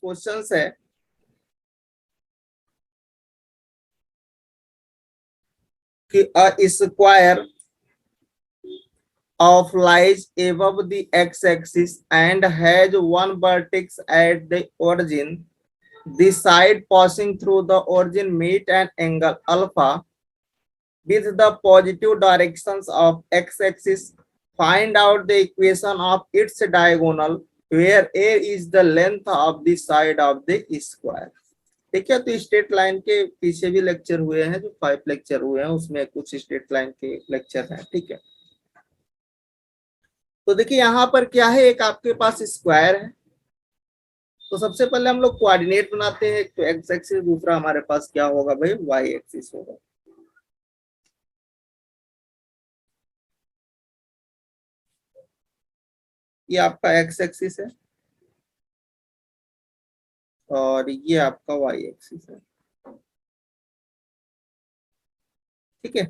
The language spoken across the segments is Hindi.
क्वेश्चंस है कि a square of lies above the x-axis and has one vertex at the origin. The side passing through the origin meet an angle alpha with the positive directions of x-axis. Find out the equation of its diagonal where a is the length of the side of the square. ठीक है, तो स्ट्रेट लाइन के पीछे भी लेक्चर हुए हैं, जो 5 लेक्चर हुए हैं उसमें कुछ स्ट्रेट लाइन के लेक्चर हैं। ठीक है, तो देखिए यहाँ पर क्या है, एक आपके पास स्क्वायर है। तो सबसे पहले हम लोग कोऑर्डिनेट बनाते हैं, एक तो एक्स एक्सिस, दूसरा हमारे पास क्या होगा भाई, वाई एक्सिस होगा। ये आपका एक्स एक्सिस है और ये आपका वाई एक्सिस है। ठीक है,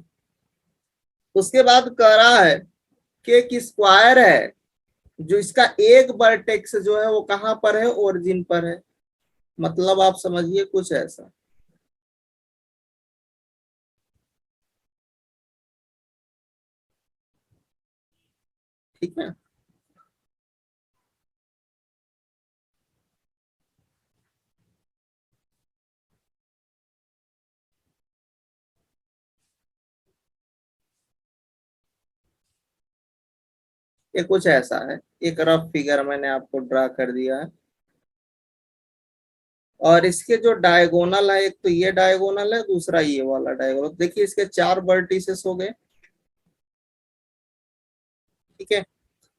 उसके बाद कह रहा है कि एक स्क्वायर है जो इसका एक वर्टेक्स जो है वो कहां पर है, ओरिजिन पर है। मतलब आप समझिए कुछ ऐसा। ठीक है, ये कुछ ऐसा है, एक रफ फिगर मैंने आपको ड्रा कर दिया है। और इसके जो डायगोनल है, एक तो ये डायगोनल है, दूसरा ये वाला डायगोनल। देखिए इसके 4 वर्टिसेस हो गए। ठीक है,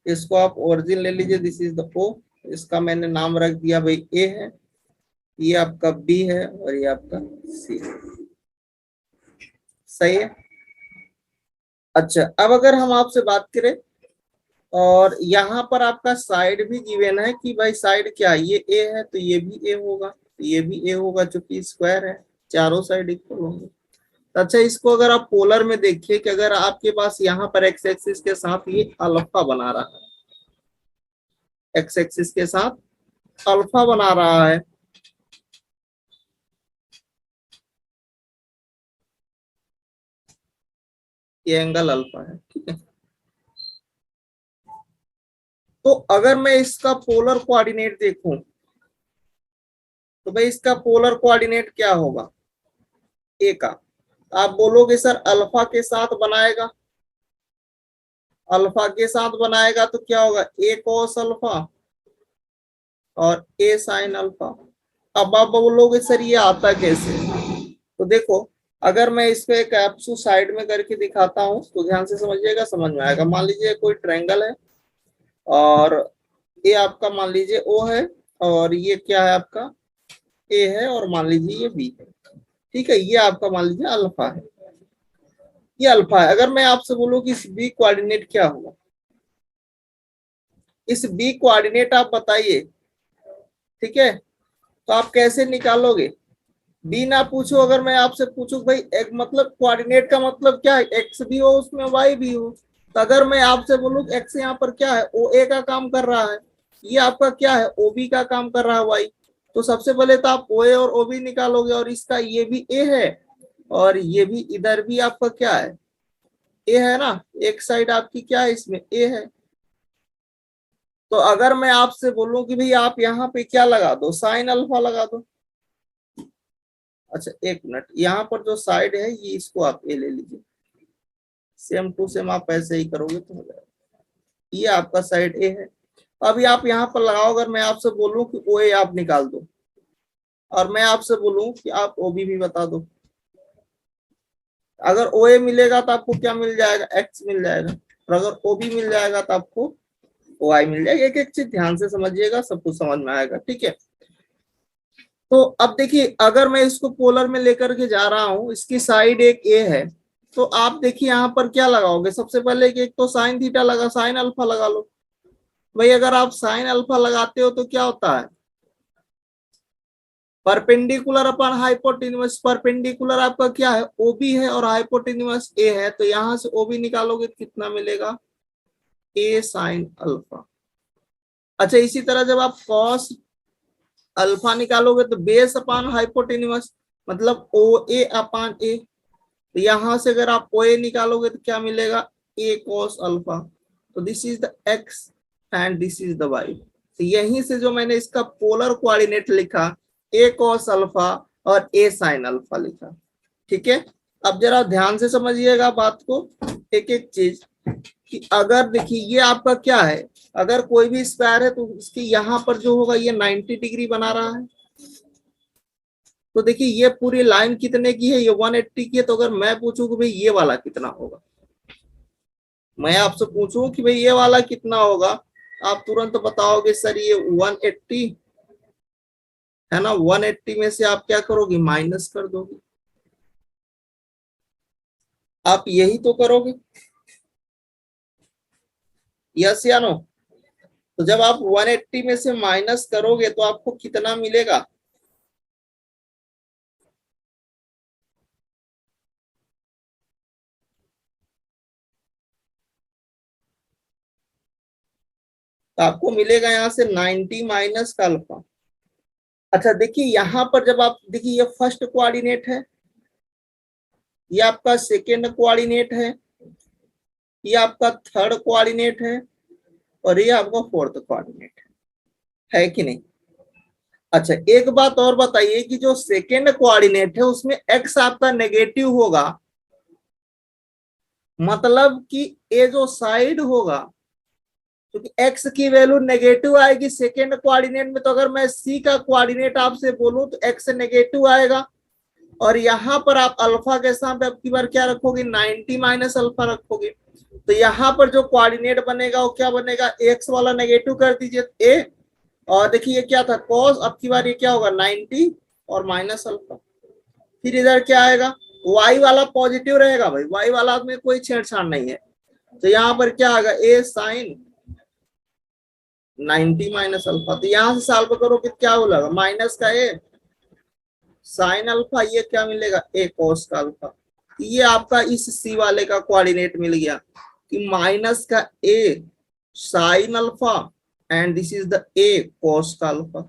इसको आप ओरिजिन ले लीजिए, दिस इज द ओ। इसका मैंने नाम रख दिया भाई ए है, ये आपका बी है और ये आपका सी है। सही है। अच्छा, अब अगर हम आपसे बात करें और यहाँ पर आपका साइड भी गिवन है कि भाई साइड क्या, ये ए है तो ये भी ए होगा, तो ये भी ए होगा, चूंकि स्क्वायर है, चारों साइड इक्वल होंगे। तो अच्छा, इसको अगर आप पोलर में देखिए कि अगर आपके पास यहाँ पर एक्स एक्सिस के साथ ये अल्फा बना रहा है, एक्स एक्सिस के साथ अल्फा बना रहा है, ये एंगल अल्फा है। ठीक है, तो अगर मैं इसका पोलर कोऑर्डिनेट देखूं तो भाई इसका पोलर कोऑर्डिनेट क्या होगा, ए का। आप बोलोगे सर अल्फा के साथ बनाएगा, अल्फा के साथ बनाएगा तो क्या होगा, ए कॉस अल्फा और ए साइन अल्फा। अब आप बोलोगे सर ये आता कैसे, तो देखो अगर मैं इसको एक एप्सू साइड में करके दिखाता हूं तो ध्यान से समझिएगा, समझ में आएगा। मान लीजिए कोई ट्रायंगल है और ये आपका मान लीजिए ओ है और ये क्या है आपका ए है और मान लीजिए ये बी है। ठीक है, ये आपका मान लीजिए अल्फा है, ये अल्फा है। अगर मैं आपसे बोलूं कि इस बी कोऑर्डिनेट क्या होगा, इस बी कोऑर्डिनेट आप बताइए। ठीक है, तो आप कैसे निकालोगे, बी ना पूछो, अगर मैं आपसे पूछूं भाई एक मतलब कोऑर्डिनेट का मतलब क्या है, एक्स भी हो उसमें वाई भी हो। तो अगर मैं आपसे बोलूं एक्स यहाँ पर क्या है, ओ ए का काम कर रहा है, ये आपका क्या है, ओ बी का काम कर रहा है वाई। तो सबसे पहले तो आप ओ ए और ओ बी निकालोगे और इसका ये भी ए है और ये भी इधर भी आपका क्या है, ए है ना। एक साइड आपकी क्या है, इसमें ए है। तो अगर मैं आपसे बोलूं कि भाई आप यहाँ पे क्या लगा दो, साइन अल्फा लगा दो। अच्छा एक मिनट, यहाँ पर जो साइड है ये इसको आप ए ले लीजिए, सेम टू सेम आप ऐसे ही करोगे तो हो जाएगा। ये आपका साइड ए है। अभी आप यहाँ पर लगाओ, अगर मैं आपसे बोलूं कि ओ ए आप निकाल दो और मैं आपसे बोलूं कि आप ओ बी भी बता दो, अगर ओ ए मिलेगा तो आपको क्या मिल जाएगा, एक्स मिल जाएगा। और अगर ओ बी मिल जाएगा तो आपको ओ आई मिल जाएगा। एक एक चीज ध्यान से समझिएगा, सब कुछ समझ में आएगा। ठीक है, तो अब देखिए अगर मैं इसको पोलर में लेकर के जा रहा हूं, इसकी साइड एक ए है, तो आप देखिए यहाँ पर क्या लगाओगे, सबसे पहले कि एक तो साइन थीटा लगा, साइन अल्फा लगा लो। भाई अगर आप साइन अल्फा लगाते हो तो क्या होता है, परपेंडिकुलर अपन हाइपोटेन्यूस। परपेंडिकुलर आपका क्या है, ओबी है और हाइपोटेन्यूस ए है, तो यहां से ओबी निकालोगे तो कितना मिलेगा, ए साइन अल्फा। अच्छा इसी तरह जब आप कॉस अल्फा निकालोगे तो बेस अपान हाइपोटेन्यूस मतलब ओ ए अपान ए। तो यहां से अगर आप ओ ए निकालोगे तो क्या मिलेगा, ए कॉस अल्फा। तो this is the x and this is the y. तो यहीं से जो मैंने इसका पोलर कोऑर्डिनेट लिखा ए कॉस अल्फा और ए साइन अल्फा लिखा। ठीक है, अब जरा ध्यान से समझिएगा बात को, एक एक चीज कि अगर देखिए ये आपका क्या है, अगर कोई भी स्क्वायर है तो इसके यहाँ पर जो होगा ये 90 डिग्री बना रहा है। तो देखिए ये पूरी लाइन कितने की है, ये 180 की है। तो अगर मैं पूछूं कि भाई ये वाला कितना होगा, मैं आपसे पूछूं कि भाई ये वाला कितना होगा, आप तुरंत बताओगे सर ये 180 है ना। 180 में से आप क्या करोगे, माइनस कर दोगे, आप यही तो करोगे, यस या नो। तो जब आप 180 में से माइनस करोगे तो आपको कितना मिलेगा, तो आपको मिलेगा यहां से 90 माइनस का अल्फा। अच्छा देखिए यहां पर जब आप देखिए ये फर्स्ट कोऑर्डिनेट है, ये आपका सेकेंड कोऑर्डिनेट है, ये आपका थर्ड कोऑर्डिनेट है और ये आपका फोर्थ कोऑर्डिनेट है कि नहीं। अच्छा एक बात और बताइए कि जो सेकेंड कोऑर्डिनेट है उसमें एक्स आपका नेगेटिव होगा, मतलब कि ये जो साइड होगा, क्योंकि एक्स की वैल्यू नेगेटिव आएगी सेकेंड कोऑर्डिनेट में। तो अगर मैं सी का कोऑर्डिनेट आपसे बोलूं तो एक्स नेगेटिव आएगा, और यहाँ पर आप अल्फा के साथ अब की बार क्या रखोगे, 90 माइनस अल्फा रखोगे। तो यहाँ पर जो कोऑर्डिनेट बनेगा वो क्या बनेगा, एक्स वाला नेगेटिव कर दीजिए ए, और देखिए ये क्या था कॉस, अब की बार ये क्या होगा 90 और माइनस अल्फा। फिर इधर क्या आएगा, वाई वाला पॉजिटिव रहेगा भाई, वाई वाला में कोई छेड़छाड़ नहीं है। तो यहाँ पर क्या आएगा, ए साइन 90 माइनस अल्फा। तो यहां से सॉल्व करो कि क्या बोलेगा, माइनस का ए साइन अल्फा, ये क्या मिलेगा, ए कॉस का अल्फा। ये आपका इस सी वाले का कोऑर्डिनेट मिल गया कि माइनस का a sine alpha and this is the a cos का अल्फा।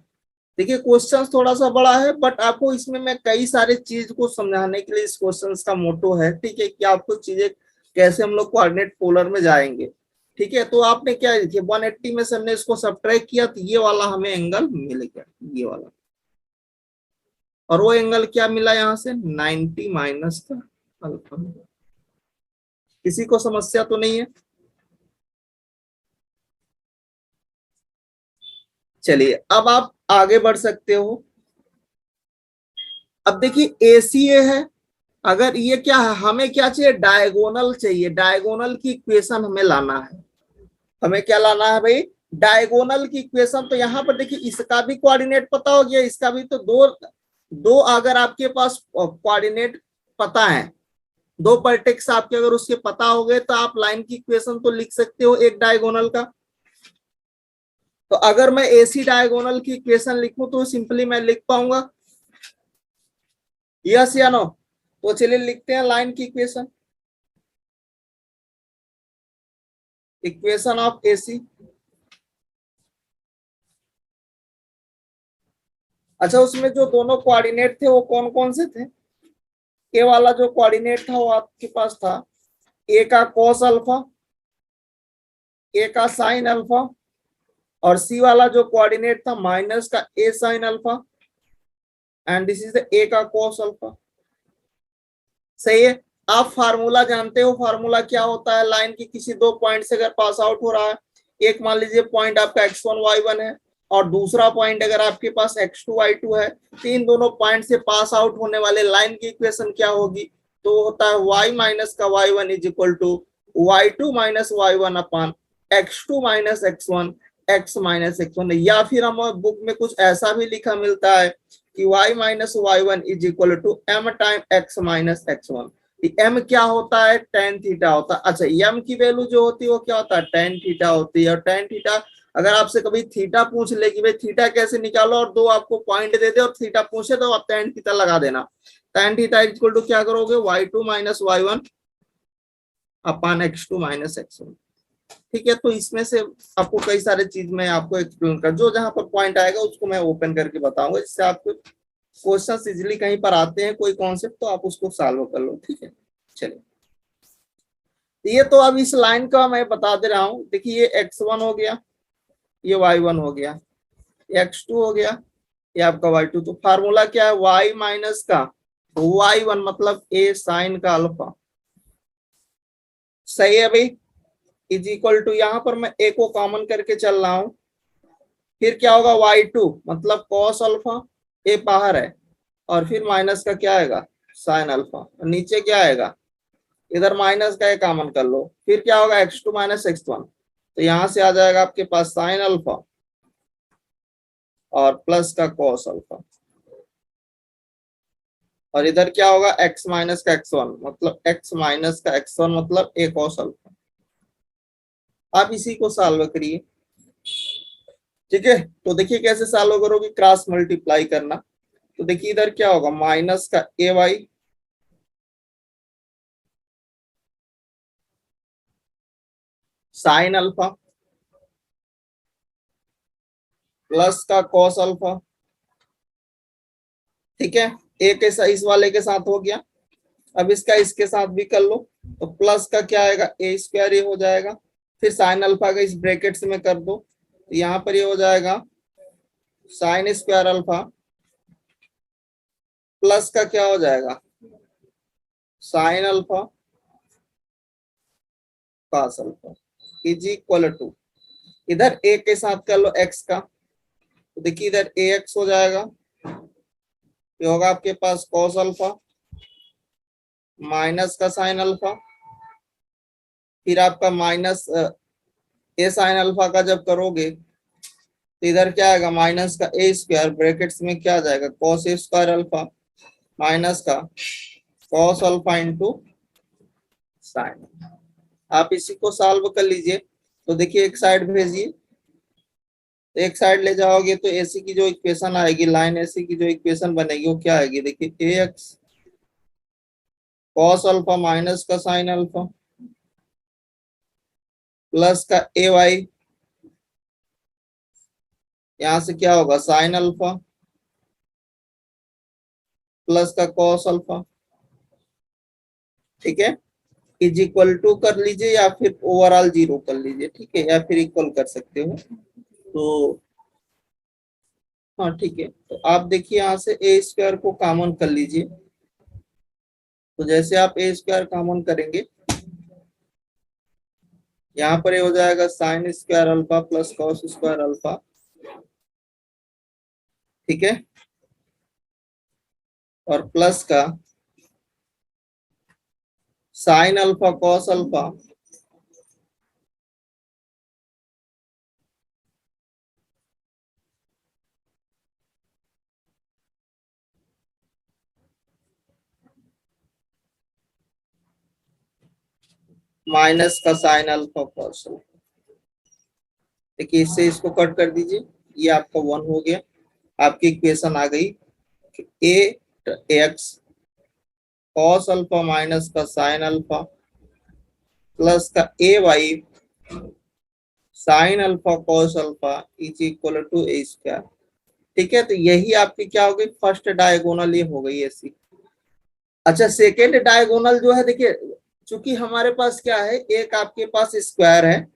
देखिए क्वेश्चन थोड़ा सा बड़ा है, बट आपको इसमें मैं कई सारे चीज को समझाने के लिए इस क्वेश्चन का मोटो है, ठीक है, कि आपको चीजें कैसे हम लोग कोऑर्डिनेट पोलर में जाएंगे। ठीक है, तो आपने क्या देखिए 180 में से हमने इसको सब्ट्रैक्ट किया तो ये वाला हमें एंगल मिल गया, ये वाला, और वो एंगल क्या मिला यहाँ से 90 माइनस का अल्फा। किसी को समस्या तो नहीं है। चलिए अब आप आगे बढ़ सकते हो। अब देखिए एसीए है, अगर ये क्या है, हमें क्या चाहिए, डायगोनल चाहिए, डायगोनल की इक्वेशन हमें लाना है। हमें क्या लाना है भाई, डायगोनल की इक्वेशन। तो यहाँ पर देखिए इसका भी कोऑर्डिनेट पता हो गया, इसका भी। तो दो दो अगर आपके पास कोऑर्डिनेट पता है, दो वर्टेक्स आपके अगर उसके पता हो गए तो आप लाइन की इक्वेशन तो लिख सकते हो एक डायगोनल का। तो अगर मैं एसी डायगोनल की इक्वेशन लिखूं तो सिंपली मैं लिख पाऊंगा, यस या नो। तो चलिए लिखते हैं लाइन की इक्वेशन, इक्वेशन ऑफ एसी। अच्छा उसमें जो दोनों कोऑर्डिनेट थे वो कौन कौन से थे, ए वाला जो कोऑर्डिनेट था वो आपके पास था ए का कॉस अल्फा, ए का साइन अल्फा, और सी वाला जो कोऑर्डिनेट था माइनस का a sine alpha and this is the a का कॉस अल्फा। सही है। आप फार्मूला जानते हो, फार्मूला क्या होता है, लाइन की किसी दो पॉइंट से अगर पास आउट हो रहा है, एक मान लीजिए पॉइंट आपका x1 y1 है और दूसरा पॉइंट अगर आपके पास x2 y2 है, तीन दोनों पॉइंट से पास आउट होने वाले लाइन की इक्वेशन क्या होगी, तो होता है y माइनस का y1 is equal to y2 minus y1 upon x2 minus x1 x minus x1। या फिर हम बुक में कुछ ऐसा भी लिखा मिलता है कि y minus y1 is equal to m time x minus x1। m क्या होता है, टेन थीटा होता है। अच्छा m की वैल्यू जो होती है वो क्या होता है, टेन थीटा होती है। और टेन थीटा अगर आपसे कभी थीटा पूछ ले कि भाई थीटा कैसे निकालो, और दो आपको पॉइंट दे दे और थीटा पूछे, तो आप टेन थीटा लगा देना। टेन थीटा इक्वल टू क्या करोगे, y2 minus y1 upon x2 minus x1। ठीक है, तो इसमें से आपको कई सारे चीज मैं आपको एक्सप्लेन कर, जो जहां पर पॉइंट आएगा उसको मैं ओपन करके बताऊंगा, जिससे आपको क्वेश्चन इजिली कहीं पर आते हैं कोई कॉन्सेप्ट तो आप उसको सॉल्व कर लो। ठीक है, चलिए ये तो अब इस लाइन का मैं बता दे रहा हूं। देखिए ये x1 हो गया, ये y1 हो गया, x2 हो गया, ये आपका y2। तो फार्मूला क्या है, y माइनस का y1 मतलब a साइन का अल्फा। सही है भाई, इज इक्वल टू, यहां पर मैं a को कॉमन करके चल रहा हूं, फिर क्या होगा y2 मतलब cos अल्फा, a बाहर है, और फिर माइनस का क्या आएगा साइन अल्फा, नीचे क्या आएगा, इधर माइनस का एक कॉमन कर लो, फिर क्या होगा x2 माइनस x1, तो यहां से आ जाएगा आपके पास साइन अल्फा और प्लस का cos अल्फा, और इधर क्या होगा x माइनस का x1 मतलब x माइनस का x1 मतलब a cos अल्फा। आप इसी को सॉल्व करिए। ठीक है, तो देखिए कैसे सॉल्व करोगे, क्रॉस मल्टीप्लाई करना। तो देखिए इधर क्या होगा माइनस का a y sine alpha plus का कॉस अल्फा। ठीक है, ए के साथ इस वाले के साथ हो गया, अब इसका इसके साथ भी कर लो, तो प्लस का क्या आएगा ए स्क्वायर ये हो जाएगा, फिर साइन अल्फा का इस ब्रैकेट्स में कर दो, तो यहाँ पर ये हो जाएगा साइन स्क्वायर अल्फा प्लस का क्या हो जाएगा sine alpha cos alpha is equal to, इधर ए के साथ कर लो एक्स का, तो देखिए इधर ए एक्स हो जाएगा, ये होगा आपके पास कॉस अल्फा माइनस का साइन अल्फा, फिर आपका माइनस ए साइन अल्फा का जब करोगे तो इधर क्या आएगा माइनस का ए स्क्वायर ब्रैकेट्स में क्या आ जाएगा cos A square alpha minus का कॉस अल्फा इंटू साइन। आप इसी को सॉल्व कर लीजिए। तो देखिए एक साइड भेजिए, तो एक साइड ले जाओगे तो एसी की जो इक्वेशन आएगी, लाइन एसी की जो इक्वेशन बनेगी वो क्या आएगी, देखिए ए एक्स कॉस अल्फा माइनस का साइन अल्फा प्लस का ए वाई, यहां से क्या होगा साइन अल्फा प्लस का कॉस अल्फा। ठीक है, इज इक्वल टू कर लीजिए या फिर ओवरऑल जीरो कर लीजिए, ठीक है, या फिर इक्वल कर सकते हो। तो हाँ ठीक है, तो आप देखिए यहाँ से ए स्क्वायर को कॉमन कर लीजिए, तो जैसे आप ए स्क्वायर कॉमन करेंगे यहाँ पर ये हो जाएगा sine square alpha plus cos square alpha. ठीक है, और प्लस का sine alpha cos alpha minus का साइन अल्फा कॉस अल्फा। देखिए इससे इसको कट कर दीजिए, ये आपका 1 हो गया, आपकी इक्वेशन आ गई a x cos alpha minus का साइन अल्फा प्लस का a y sine alpha cos alpha is equal to a square. ठीक है, तो यही आपकी क्या हो गई फर्स्ट डायगोनल, ये हो गई ऐसी। अच्छा सेकेंड डायगोनल जो है, देखिए चूंकि हमारे पास क्या है, एक आपके पास स्क्वायर है,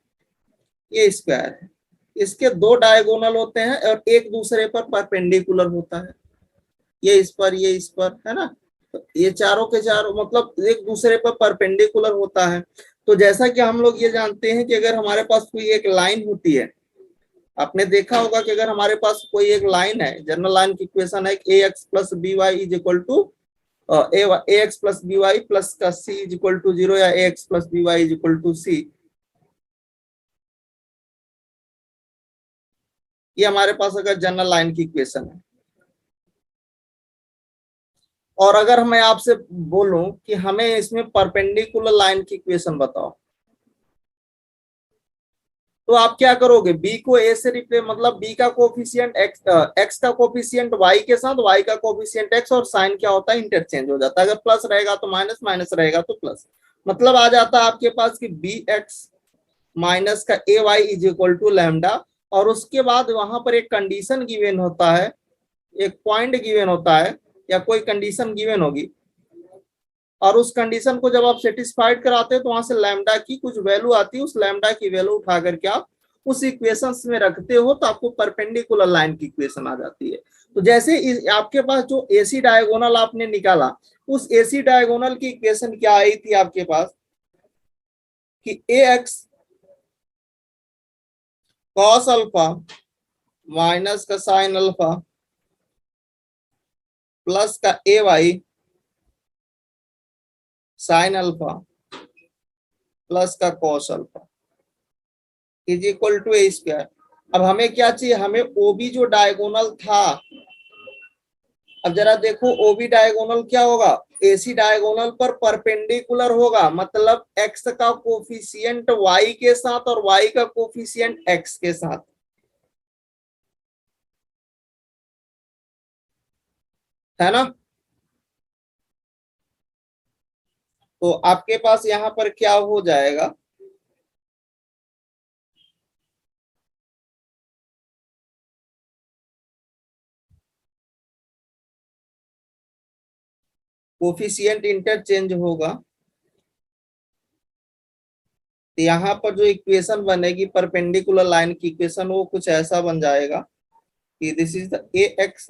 ये स्क्वायर है, इसके दो डायगोनल होते हैं और एक दूसरे पर परपेंडिकुलर होता है, ये इस पर ये इस पर, है ना, तो ये चारों के चारों मतलब एक दूसरे पर परपेंडिकुलर होता है। तो जैसा कि हम लोग ये जानते हैं कि अगर हमारे पास कोई एक लाइन होती है, आपने देखा होगा कि अगर हमारे पास कोई एक लाइन है, जनरल लाइन की इक्वेशन है a x plus b y is equal to a x plus b y plus का सी इज इक्वल टू 0 या a x plus b y is equal to c, ये हमारे पास अगर जनरल लाइन की इक्वेशन है। और अगर मैं आपसे बोलूं कि हमें इसमें परपेंडिकुलर लाइन की इक्वेशन बताओ, तो आप क्या करोगे, बी को ए से रिप्लेस, मतलब बी का कोफिशिएंट एक्स, एक्स का कोफिशिएंट वाई के साथ, वाई का कोफिशिएंट एक्स, और साइन क्या होता है इंटरचेंज हो जाता है, अगर प्लस रहेगा तो माइनस, माइनस रहेगा तो प्लस, मतलब आ जाता है आपके पास कि बी एक्स माइनस का a y is equal to lambda, और उसके बाद वहां पर एक कंडीशन गिवन होता है, एक पॉइंट गिवन होता है या कोई कंडीशन गिवन होगी, और उस कंडीशन को जब आप सेटिस्फाइड कराते हो तो वहां से लैम्डा की कुछ वैल्यू आती है, उस लैम्डा की वैल्यू उठा करके आप उस इक्वेशंस में रखते हो तो आपको परपेंडिकुलर लाइन की इक्वेशन आ जाती है। तो जैसे आपके पास जो एसी डायगोनल आपने निकाला, उस एसी डायगोनल की इक्वेशन क्या आई थी आपके पास कि a x cos alpha minus का साइन अल्फा प्लस का a y sine alpha plus का cos alpha is equal to a square. अब हमें क्या चाहिए, हमें ओबी जो डायगोनल था, अब जरा देखो ओबी डायगोनल क्या होगा, एसी डायगोनल पर परपेंडिकुलर होगा, मतलब एक्स का कोफिशिएंट वाई के साथ और वाई का कोफिशिएंट एक्स के साथ, है ना। तो आपके पास यहाँ पर क्या हो जाएगा, कोफिशिएंट इंटरचेंज होगा, तो यहाँ पर जो इक्वेशन बनेगी परपेंडिकुलर लाइन की इक्वेशन वो कुछ ऐसा बन जाएगा कि this is the a x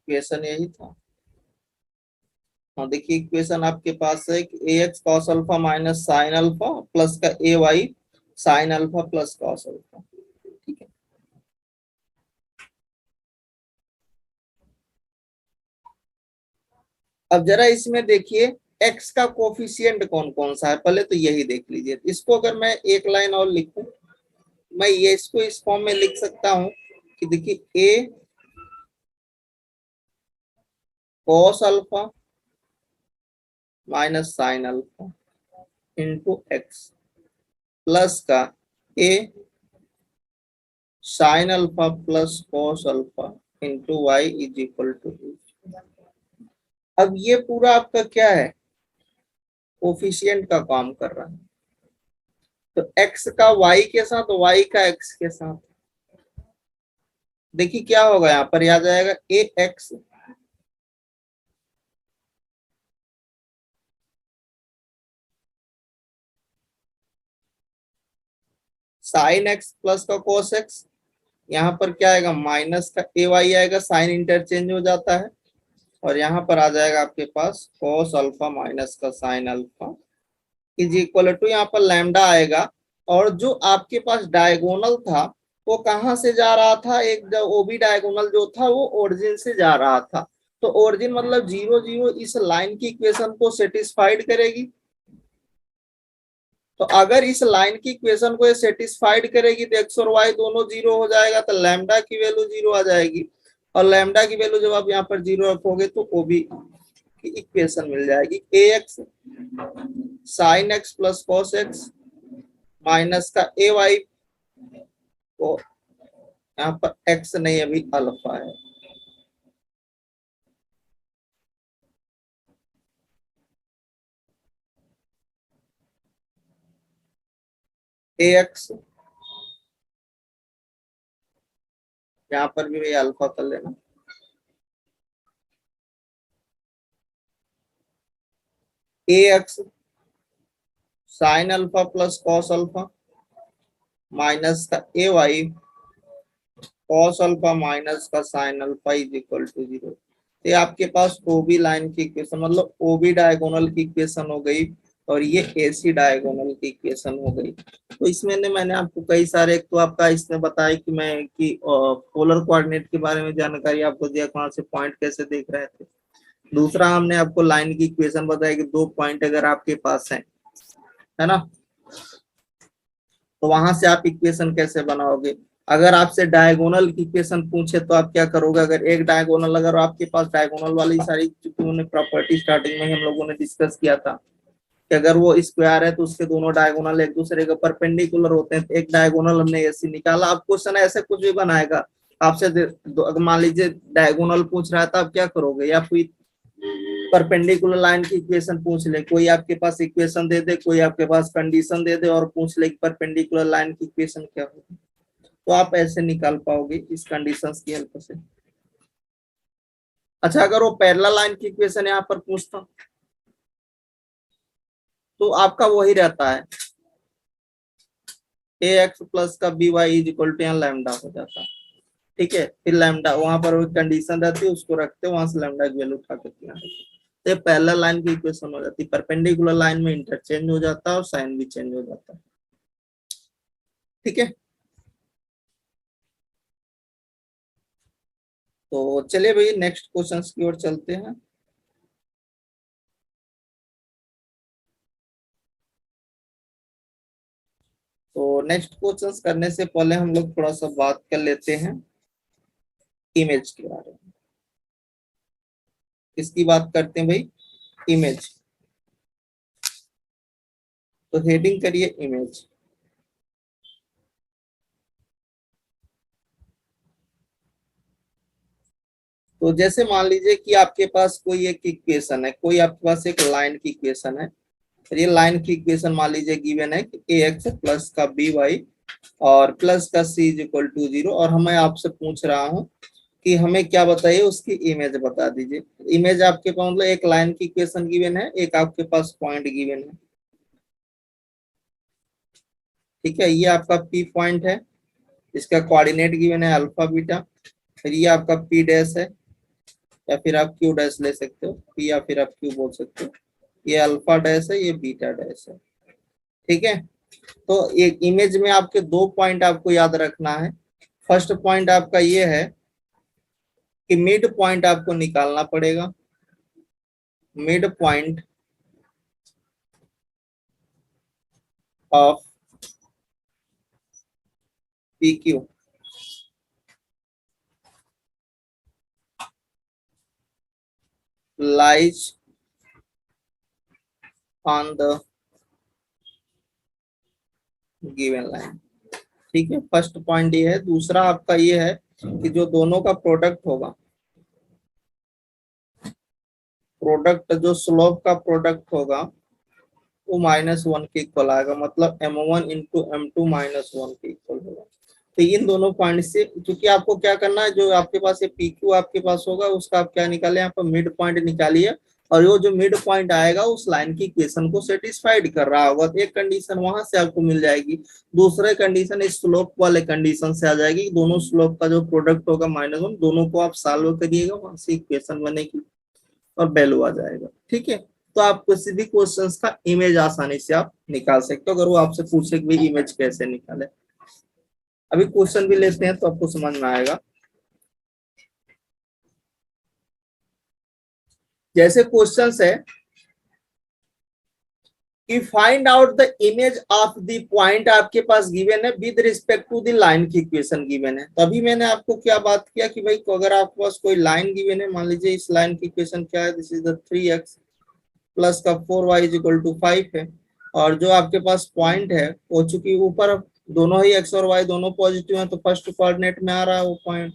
equation यही था। हाँ देखिए इक्वेशन आपके पास है कि a x cos alpha minus sine alpha plus का a y sine alpha plus cos alpha, ठीक है। अब जरा इसमें देखिए एक्स का कोफिशिएंट कौन कौन सा है, पहले तो यही देख लीजिए। इसको अगर मैं एक लाइन और लिखूं, मैं ये इसको इस फॉर्म में लिख सकता हूं कि देखिए a cos alpha minus sine alpha into x plus का a sine alpha plus cos alpha into y is equal to. अब ये पूरा आपका क्या है, कोफिशिएंट का काम कर रहा है, तो x का y के साथ y का x के साथ, देखिए क्या होगा यहाँ पर, आ जाएगा a x sine x plus का कोस एक्स, यहाँ पर क्या आएगा माइनस का ए वाई आएगा, साइन इंटरचेंज हो जाता है, और यहाँ पर आ जाएगा आपके पास कोस अल्फा माइनस का sine alpha is equal to, यहाँ पर लैम्डा आएगा। और जो आपके पास डायगोनल था वो कहाँ से जा रहा था, एक ओबी डायगोनल जो था वो ओरिजिन से जा रहा था, तो ओरिजिन मतलब 0 0 इस लाइन की इक्वेशन को सेटिस्फाइड करेगी। तो अगर इस लाइन की इक्वेशन को ये सेटिस्फाइड करेगी तो एक्स और वाई दोनों 0 हो जाएगा, तो लैम्डा की वैल्यू 0 आ जाएगी, और लैम्डा की वैल्यू जब आप यहाँ पर 0 रखोगे तो ओबी की इक्वेशन मिल जाएगी, a x sine x plus cos x minus का ए वाई, को यहाँ पर एक्स नहीं अभी अल्फा है, ए एक्स यहाँ पर भी वही अल्फा कर लेना, a x sine alpha plus cos alpha minus का a y cos alpha minus का sine alpha is equal to 0। ये आपके पास ओबी लाइन की इक्वेशन, मतलब ओबी डायगोनल की इक्वेशन हो गई, और ये एसी डायगोनल की इक्वेशन हो गई। तो इसमें मैंने आपको कई सारे, एक तो आपका इसने बताया कि मैं कि पोलर कोऑर्डिनेट के बारे में जानकारी आपको दिया, कहाँ से पॉइंट कैसे देख रहे थे। दूसरा हमने आपको लाइन की इक्वेशन बताया कि 2 पॉइंट अगर आपके पास है ना, तो वहां से आप इक्वेशन कैसे बनाओगे। अगर आपसे डायगोनल की इक्वेशन पूछे तो आप क्या करोगे? अगर एक डायगोनल, अगर आपके पास डायगोनल वाली सारी चीजों प्रॉपर्टी स्टार्टिंग में हम लोगों ने डिस्कस किया था कि अगर वो स्क्वायर है तो उसके दोनों डायगोनल एक दूसरे के परपेंडिकुलर होते हैं, तो एक डायगोनल हमने ऐसे निकाला। अब क्वेश्चन ऐसे कुछ भी बनाएगा आपसे, अगर मान लीजिए डायगोनल पूछ रहा है तो आप क्या करोगे? या कोई परपेंडिकुलर लाइन की इक्वेशन पूछ ले, कोई आपके पास इक्वेशन दे दे, कोई आपके पास कंडीशन दे दे और पूछ ले कि परपेंडिकुलर लाइन की इक्वेशन क्या होगी, तो आप ऐसे निकाल पाओगे इस कंडीशंस की हेल्प से। अच्छा, अगर वो पैरेलल लाइन की इक्वेशन यहाँ पर पूछता तो आपका वही रहता है, ए एक्स प्लस का b y is equal to lambda हो जाता है। ठीक है, फिर लैम्डा वहां पर वो कंडीशन रहती है, उसको रखते वहां से लैम्डा की वैल्यू उठा करके यहाँ तो ये पैरेलल लाइन की इक्वेशन हो जाती है। परपेंडिकुलर लाइन में इंटरचेंज हो जाता है और साइन भी चेंज हो जाता है। ठीक है, तो चलिए भाई नेक्स्ट क्वेश्चन की ओर चलते हैं। तो नेक्स्ट क्वेश्चन करने से पहले हम लोग थोड़ा सा बात कर लेते हैं इमेज के बारे में। किसकी बात करते हैं भाई? इमेज। तो हेडिंग करिए इमेज। तो जैसे मान लीजिए कि आपके पास कोई एक इक्वेशन है, कोई आपके पास एक लाइन की इक्वेशन है। ये लाइन की इक्वेशन मान लीजिए गिवन है कि ए एक्स प्लस का बी वाई और प्लस का सी इज इक्वल टू 0, और मैं आपसे पूछ रहा हूँ कि हमें क्या बताइए, उसकी इमेज बता दीजिए। इमेज आपके पास मतलब एक लाइन की इक्वेशन गिवन है, एक आपके पास पॉइंट गिवन है। ठीक है, ये आपका पी पॉइंट है, इसका कोऑर्डिनेट गिवन है अल्फा बीटा। फिर ये आपका पी डैश है, या फिर आप क्यू डैश ले सकते हो, पी या फिर आप क्यू बोल सकते हो। ये अल्फा डैश है, ये बीटा डैश है। ठीक है, तो एक इमेज में आपके दो पॉइंट आपको याद रखना है। फर्स्ट पॉइंट आपका ये है कि मिड पॉइंट आपको निकालना पड़ेगा। Mid point of P Q lies on the given line. ठीक है, फर्स्ट पॉइंट ये है। दूसरा आपका ये है कि जो दोनों का प्रोडक्ट होगा, प्रोडक्ट जो स्लोप का प्रोडक्ट होगा वो -1 के इक्वल आएगा, मतलब m1 इंटू m2 -1 के इक्वल होगा। तो इन दोनों पॉइंट से, क्योंकि आपको क्या करना है, जो आपके पास ये पी क्यू आपके पास होगा उसका आप क्या निकाले, यहाँ पर मिड पॉइंट निकालिए, और वो जो मिड पॉइंट आएगा उस लाइन की इक्वेशन को सेटिस्फाइड कर रहा होगा, तो एक कंडीशन वहां से आपको मिल जाएगी। दूसरे कंडीशन इस स्लोप वाले कंडीशन से आ जाएगी, दोनों स्लोप का जो प्रोडक्ट होगा -1, दोनों को आप सॉल्व करिएगा, वहां से इक्वेशन बनेगी और वैल्यू आ जाएगा। ठीक है, तो आप किसी भी क्वेश्चन का इमेज आसानी से आप निकाल सकते हो, अगर वो आपसे पूछे कि भाई इमेज कैसे निकाले। अभी क्वेश्चन भी लेते हैं तो आपको समझ में आएगा। जैसे क्वेश्चन है कि find out the image of the point आपके पास गिवन है with respect to the line की इक्वेशन गिवन है। तभी मैंने आपको क्या बात किया कि भाई अगर आपके पास कोई लाइन गिवन है, मान लीजिए इस लाइन की इक्वेशन क्या है, this is the 3x plus का 4y इज इक्वल टू 5 है, और जो आपके पास पॉइंट है वो चूंकि ऊपर दोनों ही x और y दोनों पॉजिटिव है, तो फर्स्ट कोऑर्डिनेट में आ रहा है वो पॉइंट।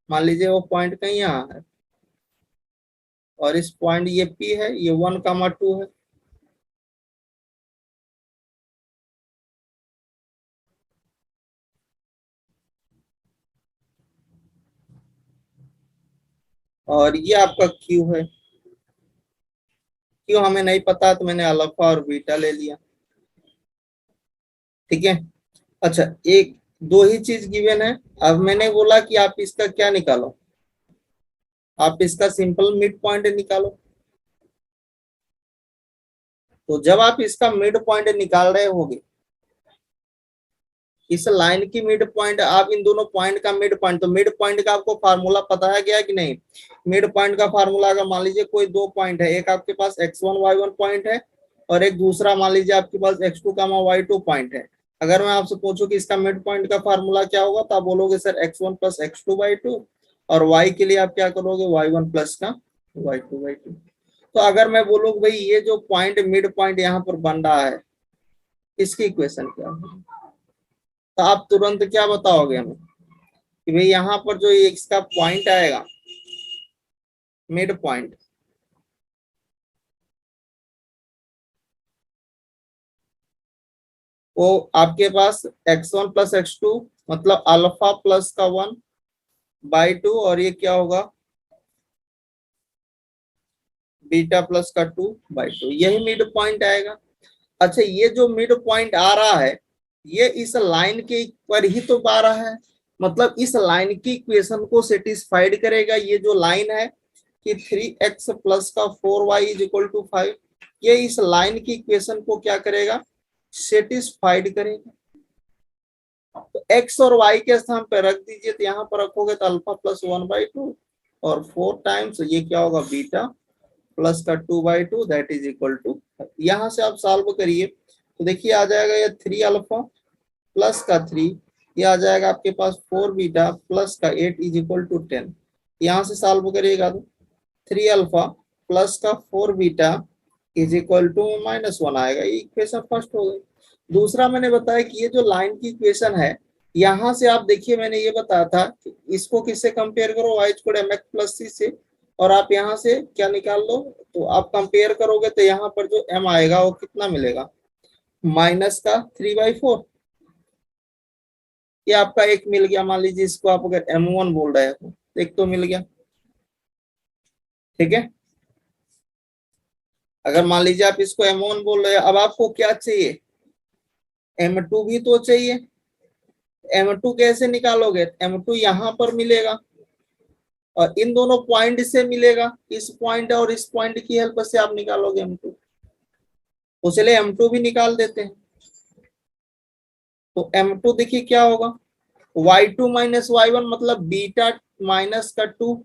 मान लीजिए वो पॉइंट कहीं यहाँ है, और इस पॉइंट ये P है, ये 1,2 है। और ये आपका Q है। क्यों हमें नहीं पता, तो मैंने अल्फा और बीटा ले लिया। ठीक है, अच्छा एक दो ही चीज गिवन है। अब मैंने बोला कि आप इसका क्या निकालो, आप इसका सिंपल मिड पॉइंट निकालो। तो जब आप इसका मिड पॉइंट निकाल रहे होगे, इस लाइन की मिड पॉइंट, आप इन दोनों पॉइंट का मिड पॉइंट, तो मिड पॉइंट का आपको फार्मूला पता है क्या कि नहीं? मिड पॉइंट का फार्मूला, अगर मान लीजिए कोई दो पॉइंट है, एक आपके पास x1 y1 पॉइंट है और एक दूसरा मान लीजिए आपके पास x2 y2 पॉइंट है, अगर मैं आपसे पूछूं कि इसका मिड पॉइंट का फार्मूला क्या होगा, तो आप बोलोगे सर x1 प्लस x2/2, और y के लिए आप क्या करोगे, y1 प्लस का y2/2। तो अगर मैं बोलूँ भाई ये जो पॉइंट मिड पॉइंट यहाँ पर बन रहा है, इसकी इक्वेशन क्या है, तो आप तुरंत क्या बताओगे हमें कि भाई यहाँ पर जो ये इसका पॉइंट आएगा मिड पॉइंट, वो आपके पास x1 प्लस x2 मतलब अल्फा प्लस का 1/2, और ये क्या होगा, बीटा प्लस का 2/2, यही मिड पॉइंट आएगा। अच्छा, ये जो मिड पॉइंट आ रहा है, ये इस लाइन के पर ही तो आ रहा है, मतलब इस लाइन की इक्वेशन को सेटिस्फाइड करेगा ये जो लाइन है कि 3x प्लस का 4y इज इक्वल टू 5, ये इस लाइन की इक्वेशन को क्या करेगा, सेटिस्फाइड करेगा। तो x और y के स्थान पर रख दीजिए, तो यहाँ पर रखोगे तो अल्फा प्लस 1/2 और 4 टाइम्स ये क्या होगा, बीटा प्लस का 2/2 दैट इज इक्वल टू, यहाँ से आप सॉल्व करिए तो देखिए आ जाएगा ये 3 अल्फा प्लस का 3, ये आ जाएगा आपके पास 4 बीटा प्लस का 8 इज इक्वल टू 10। यहाँ से सॉल्व करिएगा तो 3 अल्फा प्लस का 4 बीटा इज इक्वल टू -1 आएगा, ये इक्वेशन फर्स्ट हो गई। दूसरा मैंने बताया कि ये जो लाइन की इक्वेशन है, यहाँ से आप देखिए मैंने ये बताया था कि इसको किससे कंपेयर करो, y square mx plus c से, और आप यहाँ से क्या निकाल लो, तो आप कंपेयर करोगे तो यहाँ पर जो m आएगा वो कितना मिलेगा, माइनस का 3/4, ये आपका एक मिल गया। मान लीजिए इसको आप अगर m1 बोल रहे हो, एक तो मिल गया, ठीक है। अगर मान लीजिए आप इसको m1 बोल रहे हो, अब आपको क्या चाहिए, m2 भी तो चाहिए। m2 कैसे निकालोगे, m2 यहाँ पर मिलेगा और इन दोनों पॉइंट से मिलेगा, इस पॉइंट और इस पॉइंट की हेल्प से आप निकालोगे m2, तो चलिए m2 भी निकाल देते हैं। तो m2 देखिए क्या होगा, y2 माइनस y1 मतलब बीटा माइनस का 2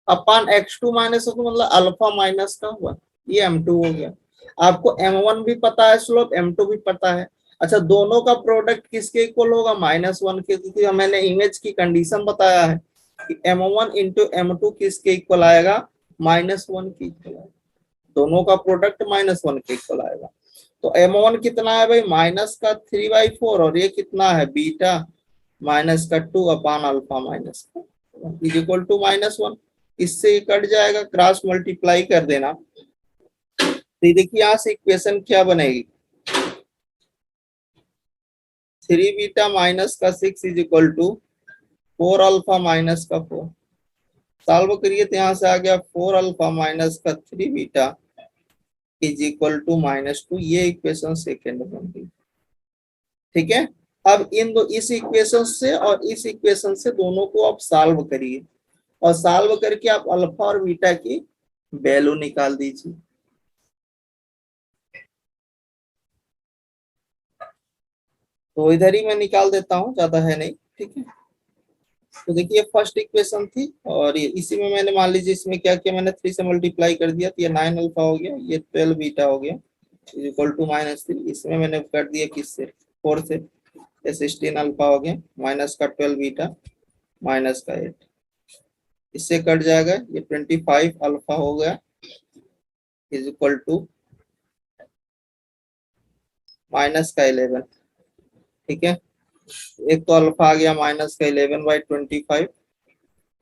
अपान x2 माइनस मतलब अल्फा माइनस का 1, ये m2 हो गया। आपको m1 भी पता है, स्लोप m2 भी पता है। अच्छा, दोनों का प्रोडक्ट किसके इक्वल होगा, -1 के, क्योंकि मैंने इमेज की कंडीशन बताया है कि m1 इंटू m2 किसके इक्वल आएगा, -1 के इक्वल आएगा, दोनों का प्रोडक्ट -1 के इक्वल आएगा। तो m1 कितना है भाई, माइनस का 3/4, और ये कितना है, बीटा माइनस का 2 अपान अल्फा माइनस का इज इक्वल टू -1। इससे कट जाएगा, क्रॉस मल्टीप्लाई कर देना, तो ये देखिए यहाँ से इक्वेशन क्या बनेगी, 3 बीटा माइनस का 6 is equal to 4 alpha minus का 4, सॉल्व करिए तो यहाँ से आ गया 4 अल्फा माइनस का 3 बीटा इज इक्वल टू -2, ये इक्वेशन सेकेंड बन गई, ठीक है। अब इन दो, इस इक्वेशन से और इस इक्वेशन से दोनों को आप सॉल्व करिए, और सॉल्व करके आप अल्फा और बीटा की वैल्यू निकाल दीजिए। तो इधर ही मैं निकाल देता हूँ, ज्यादा है नहीं, ठीक है। तो देखिए फर्स्ट इक्वेशन थी, और ये इसी में मैंने मान लीजिए इसमें क्या किया, मैंने 3 से मल्टीप्लाई कर दिया, तो ये 9 अल्फा हो गया, ये 12 बीटा हो गया इज इक्वल टू -3, इसमें मैंने कर दिया किससे, 4 से, ये 16 अल्फा हो गया, माइनस का 12 बीटा माइनस का 8, इससे कट जाएगा, ये 25 अल्फा हो गया इज इक्वल टू माइनस का 11, ठीक है। एक तो अल्फा आ गया माइनस का 11/25।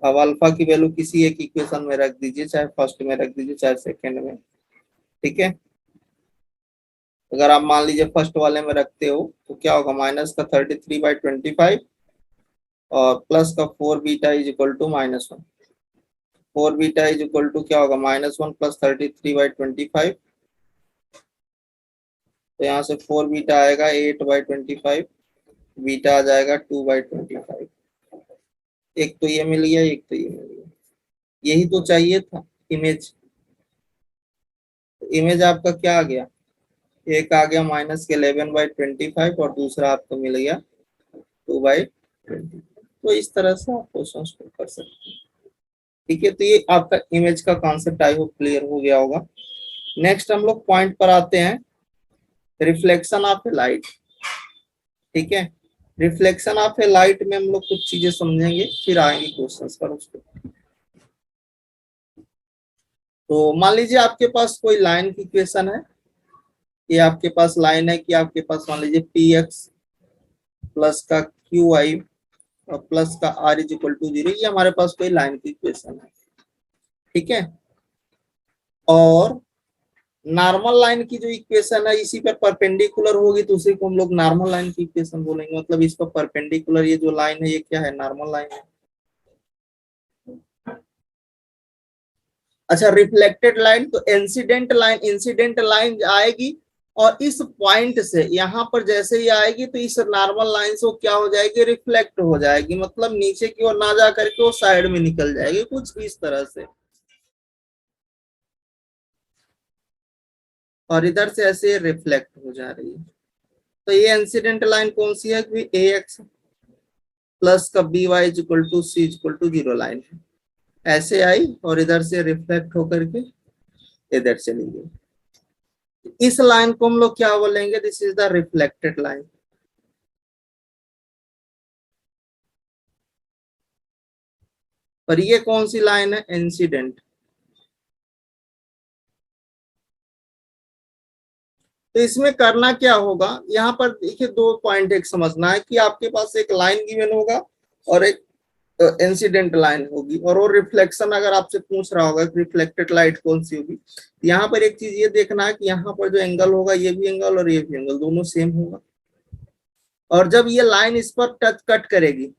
अब अल्फा की वैल्यू किसी एक इक्वेशन में रख दीजिए, चाहे फर्स्ट में रख दीजिए चाहे सेकंड में, ठीक है। अगर आप मान लीजिए फर्स्ट वाले में रखते हो तो क्या होगा, माइनस का 33/25 और प्लस का 4 beta is equal to -1, 4 beta is equal to क्या होगा, -1 प्लस 33/25, तो यहाँ से 4 बीटा आएगा 8/25, बीटा आ जाएगा 2/25, एक तो ये मिल गया, एक तो ये मिल गया, यही तो चाहिए था इमेज। इमेज आपका क्या आ गया, एक आ गया -11/25 और दूसरा आपको मिल गया 2/20। तो इस तरह से आप क्वेश्चन को कर सकते हैं, ठीक है। तो ये आपका इमेज का कॉन्सेप्ट आई होप क्लियर हो गया होगा। नेक्स्ट हम लोग पॉइंट पर आते हैं, रिफ्लेक्शन ऑफ लाइट। ठीक है। रिफ्लेक्शन ऑफ ए लाइट में हम लोग कुछ चीजें समझेंगे, फिर आएंगे क्वेश्चंस पर उसको। तो मान लीजिए आपके पास कोई लाइन की इक्वेशन है, ये आपके पास लाइन है कि आपके पास मान लीजिए पी एक्स प्लस का क्यू आई और प्लस का आर इज इक्वल टू 0, ये हमारे पास कोई लाइन की इक्वेशन है। ठीक है। और नॉर्मल लाइन की जो इक्वेशन है इसी पर परपेंडिकुलर होगी तो उसी को हम लोग नॉर्मल लाइन की इक्वेशन बोलेंगे। मतलब इस पर परपेंडिकुलर ये जो लाइन है ये क्या है, नॉर्मल लाइन है। अच्छा, रिफ्लेक्टेड लाइन, तो इंसिडेंट लाइन आएगी और इस पॉइंट से यहां पर जैसे ही आएगी तो इस नॉर्मल लाइन से वो क्या हो जाएगी, रिफ्लेक्ट हो जाएगी। मतलब नीचे की ओर ना जा करके वो साइड में निकल जाएगी, कुछ इस तरह से। और इधर से ऐसे रिफ्लेक्ट हो जा रही है। तो ये इंसिडेंट लाइन कौन सी है कि ए एक्स प्लस का b y is equal to c is equal to 0 line है। ऐसे आई और इधर से रिफ्लेक्ट होकर के इधर चली गई। इस लाइन को हम लोग क्या बोलेंगे, this is the reflected line. और ये कौन सी लाइन है, इंसिडेंट। तो इसमें करना क्या होगा, यहाँ पर देखिए दो पॉइंट एक समझना है कि आपके पास एक लाइन गिवन होगा और एक इंसिडेंट लाइन होगी, और वो रिफ्लेक्शन अगर आपसे पूछ रहा होगा रिफ्लेक्टेड लाइट कौन सी होगी, यहाँ पर एक चीज ये देखना है कि यहाँ पर जो एंगल होगा ये भी एंगल और ये भी एंगल दोनों सेम होगा। और जब ये लाइन इस पर टच कट करेगी,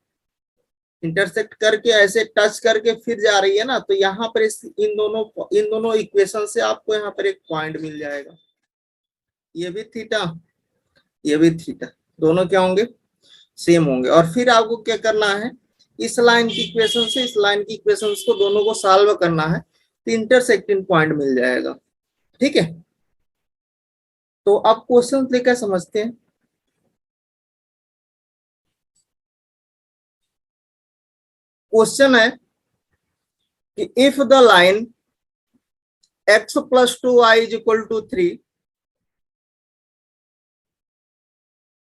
इंटरसेक्ट करके ऐसे टच करके फिर जा रही है ना, तो यहाँ पर इन दोनों इक्वेशन से आपको यहाँ पर एक पॉइंट मिल जाएगा। ये भी थीटा, ये भी थीटा, दोनों क्या होंगे, सेम होंगे। और फिर आपको क्या करना है, इस लाइन की इक्वेशन से इस लाइन की इक्वेशन को दोनों को सॉल्व करना है, तो इंटरसेक्टिंग पॉइंट मिल जाएगा। ठीक है। तो अब क्वेश्चन लेकर समझते हैं। क्वेश्चन है कि if the line x plus 2y is equal to 3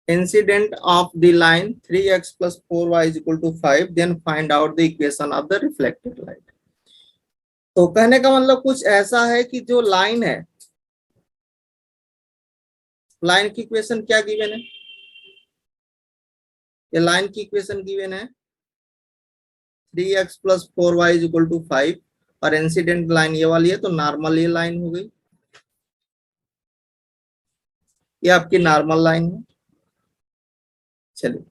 incident of the line 3x plus 4y is equal to 5, then find out the equation of the reflected light। तो कहने का मतलब कुछ ऐसा है कि जो लाइन है, लाइन की इक्वेशन क्या गिवन है, ये लाइन की इक्वेशन गिवन है 3x plus 4y is equal to 5, और इंसिडेंट लाइन ये वाली है तो नॉर्मल ये लाइन हो गई, ये आपकी नॉर्मल लाइन है। चलिए,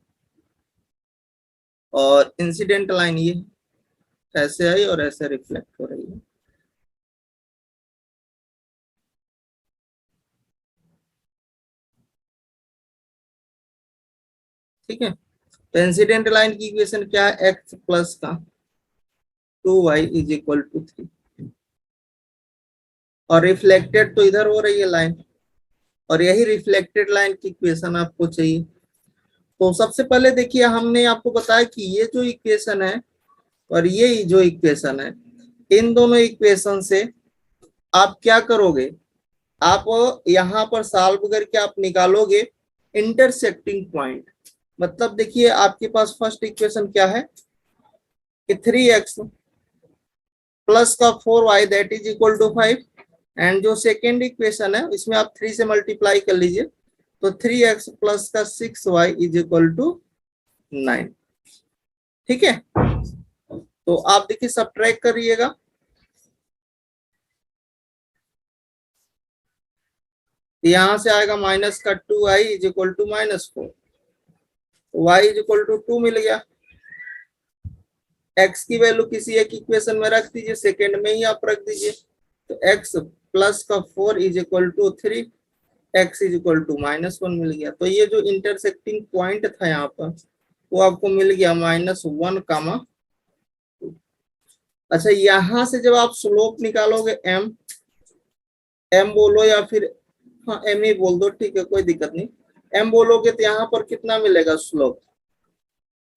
और इंसिडेंट लाइन ये ऐसे आई और ऐसे रिफ्लेक्ट हो रही है। ठीक है। तो इंसिडेंट लाइन की इक्वेशन क्या है, एक्स प्लस का 2y इज इक्वल टू 3, और रिफ्लेक्टेड तो इधर हो रही है लाइन, और यही रिफ्लेक्टेड लाइन की इक्वेशन आपको चाहिए। तो सबसे पहले देखिए, हमने आपको बताया कि ये जो इक्वेशन है और ये जो इक्वेशन है, इन दोनों इक्वेशन से आप क्या करोगे, आप यहाँ पर सॉल्व करके आप निकालोगे इंटरसेक्टिंग पॉइंट। मतलब देखिए आपके पास फर्स्ट इक्वेशन क्या है कि 3x प्लस का 4y that is equal to 5, and जो सेकेंड इक्वेशन है इसमें आप 3 से मल्टीप्लाई कर लीजिए, तो 3x प्लस का 6y इज इक्वल टू 9। ठीक है। तो आप देखिए सब्ट्रैक्ट करिएगा, यहां से आएगा माइनस का 2y is equal to -4, y is equal to 2 मिल गया। x की वैल्यू किसी एक इक्वेशन में रख दीजिए, सेकेंड में ही आप रख दीजिए, तो x प्लस का 4 is equal to 3, x is equal to -1 मिल गया। तो ये जो इंटरसेक्टिंग पॉइंट था यहाँ पर वो आपको मिल गया -1, अच्छा यहां से जब आप स्लोप निकालोगे m बोलो या फिर हाँ m ही बोल दो, ठीक है कोई दिक्कत नहीं, m बोलोगे तो यहाँ पर कितना मिलेगा slope,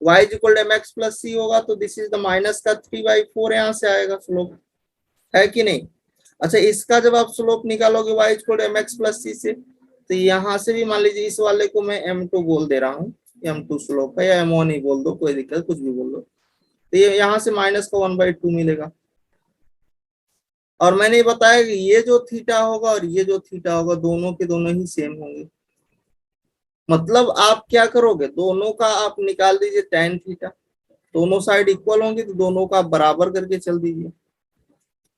y is equal to mx plus c होगा, तो दिस इज द माइनस का 3/4 यहाँ से आएगा स्लोप, है कि नहीं। अच्छा इसका जब आप स्लोप निकालोगे y is equal to mx plus c से, तो यहाँ से भी मान लीजिए इस वाले को मैं M2 बोल दे रहा हूँ, M2 स्लोप है, या M1 ही बोल दो, कोई दिक्कत, कुछ भी बोल दो। तो ये यहाँ से माइनस का 1/2 मिलेगा। और मैंने ये बताया कि ये जो थीटा होगा और ये जो थीटा होगा दोनों के दोनों ही सेम होंगे। मतलब आप क्या करोगे, दोनों का आप निकाल दीजिए tan थीटा, दोनों साइड इक्वल होंगे तो दोनों का बराबर करके चल दीजिए।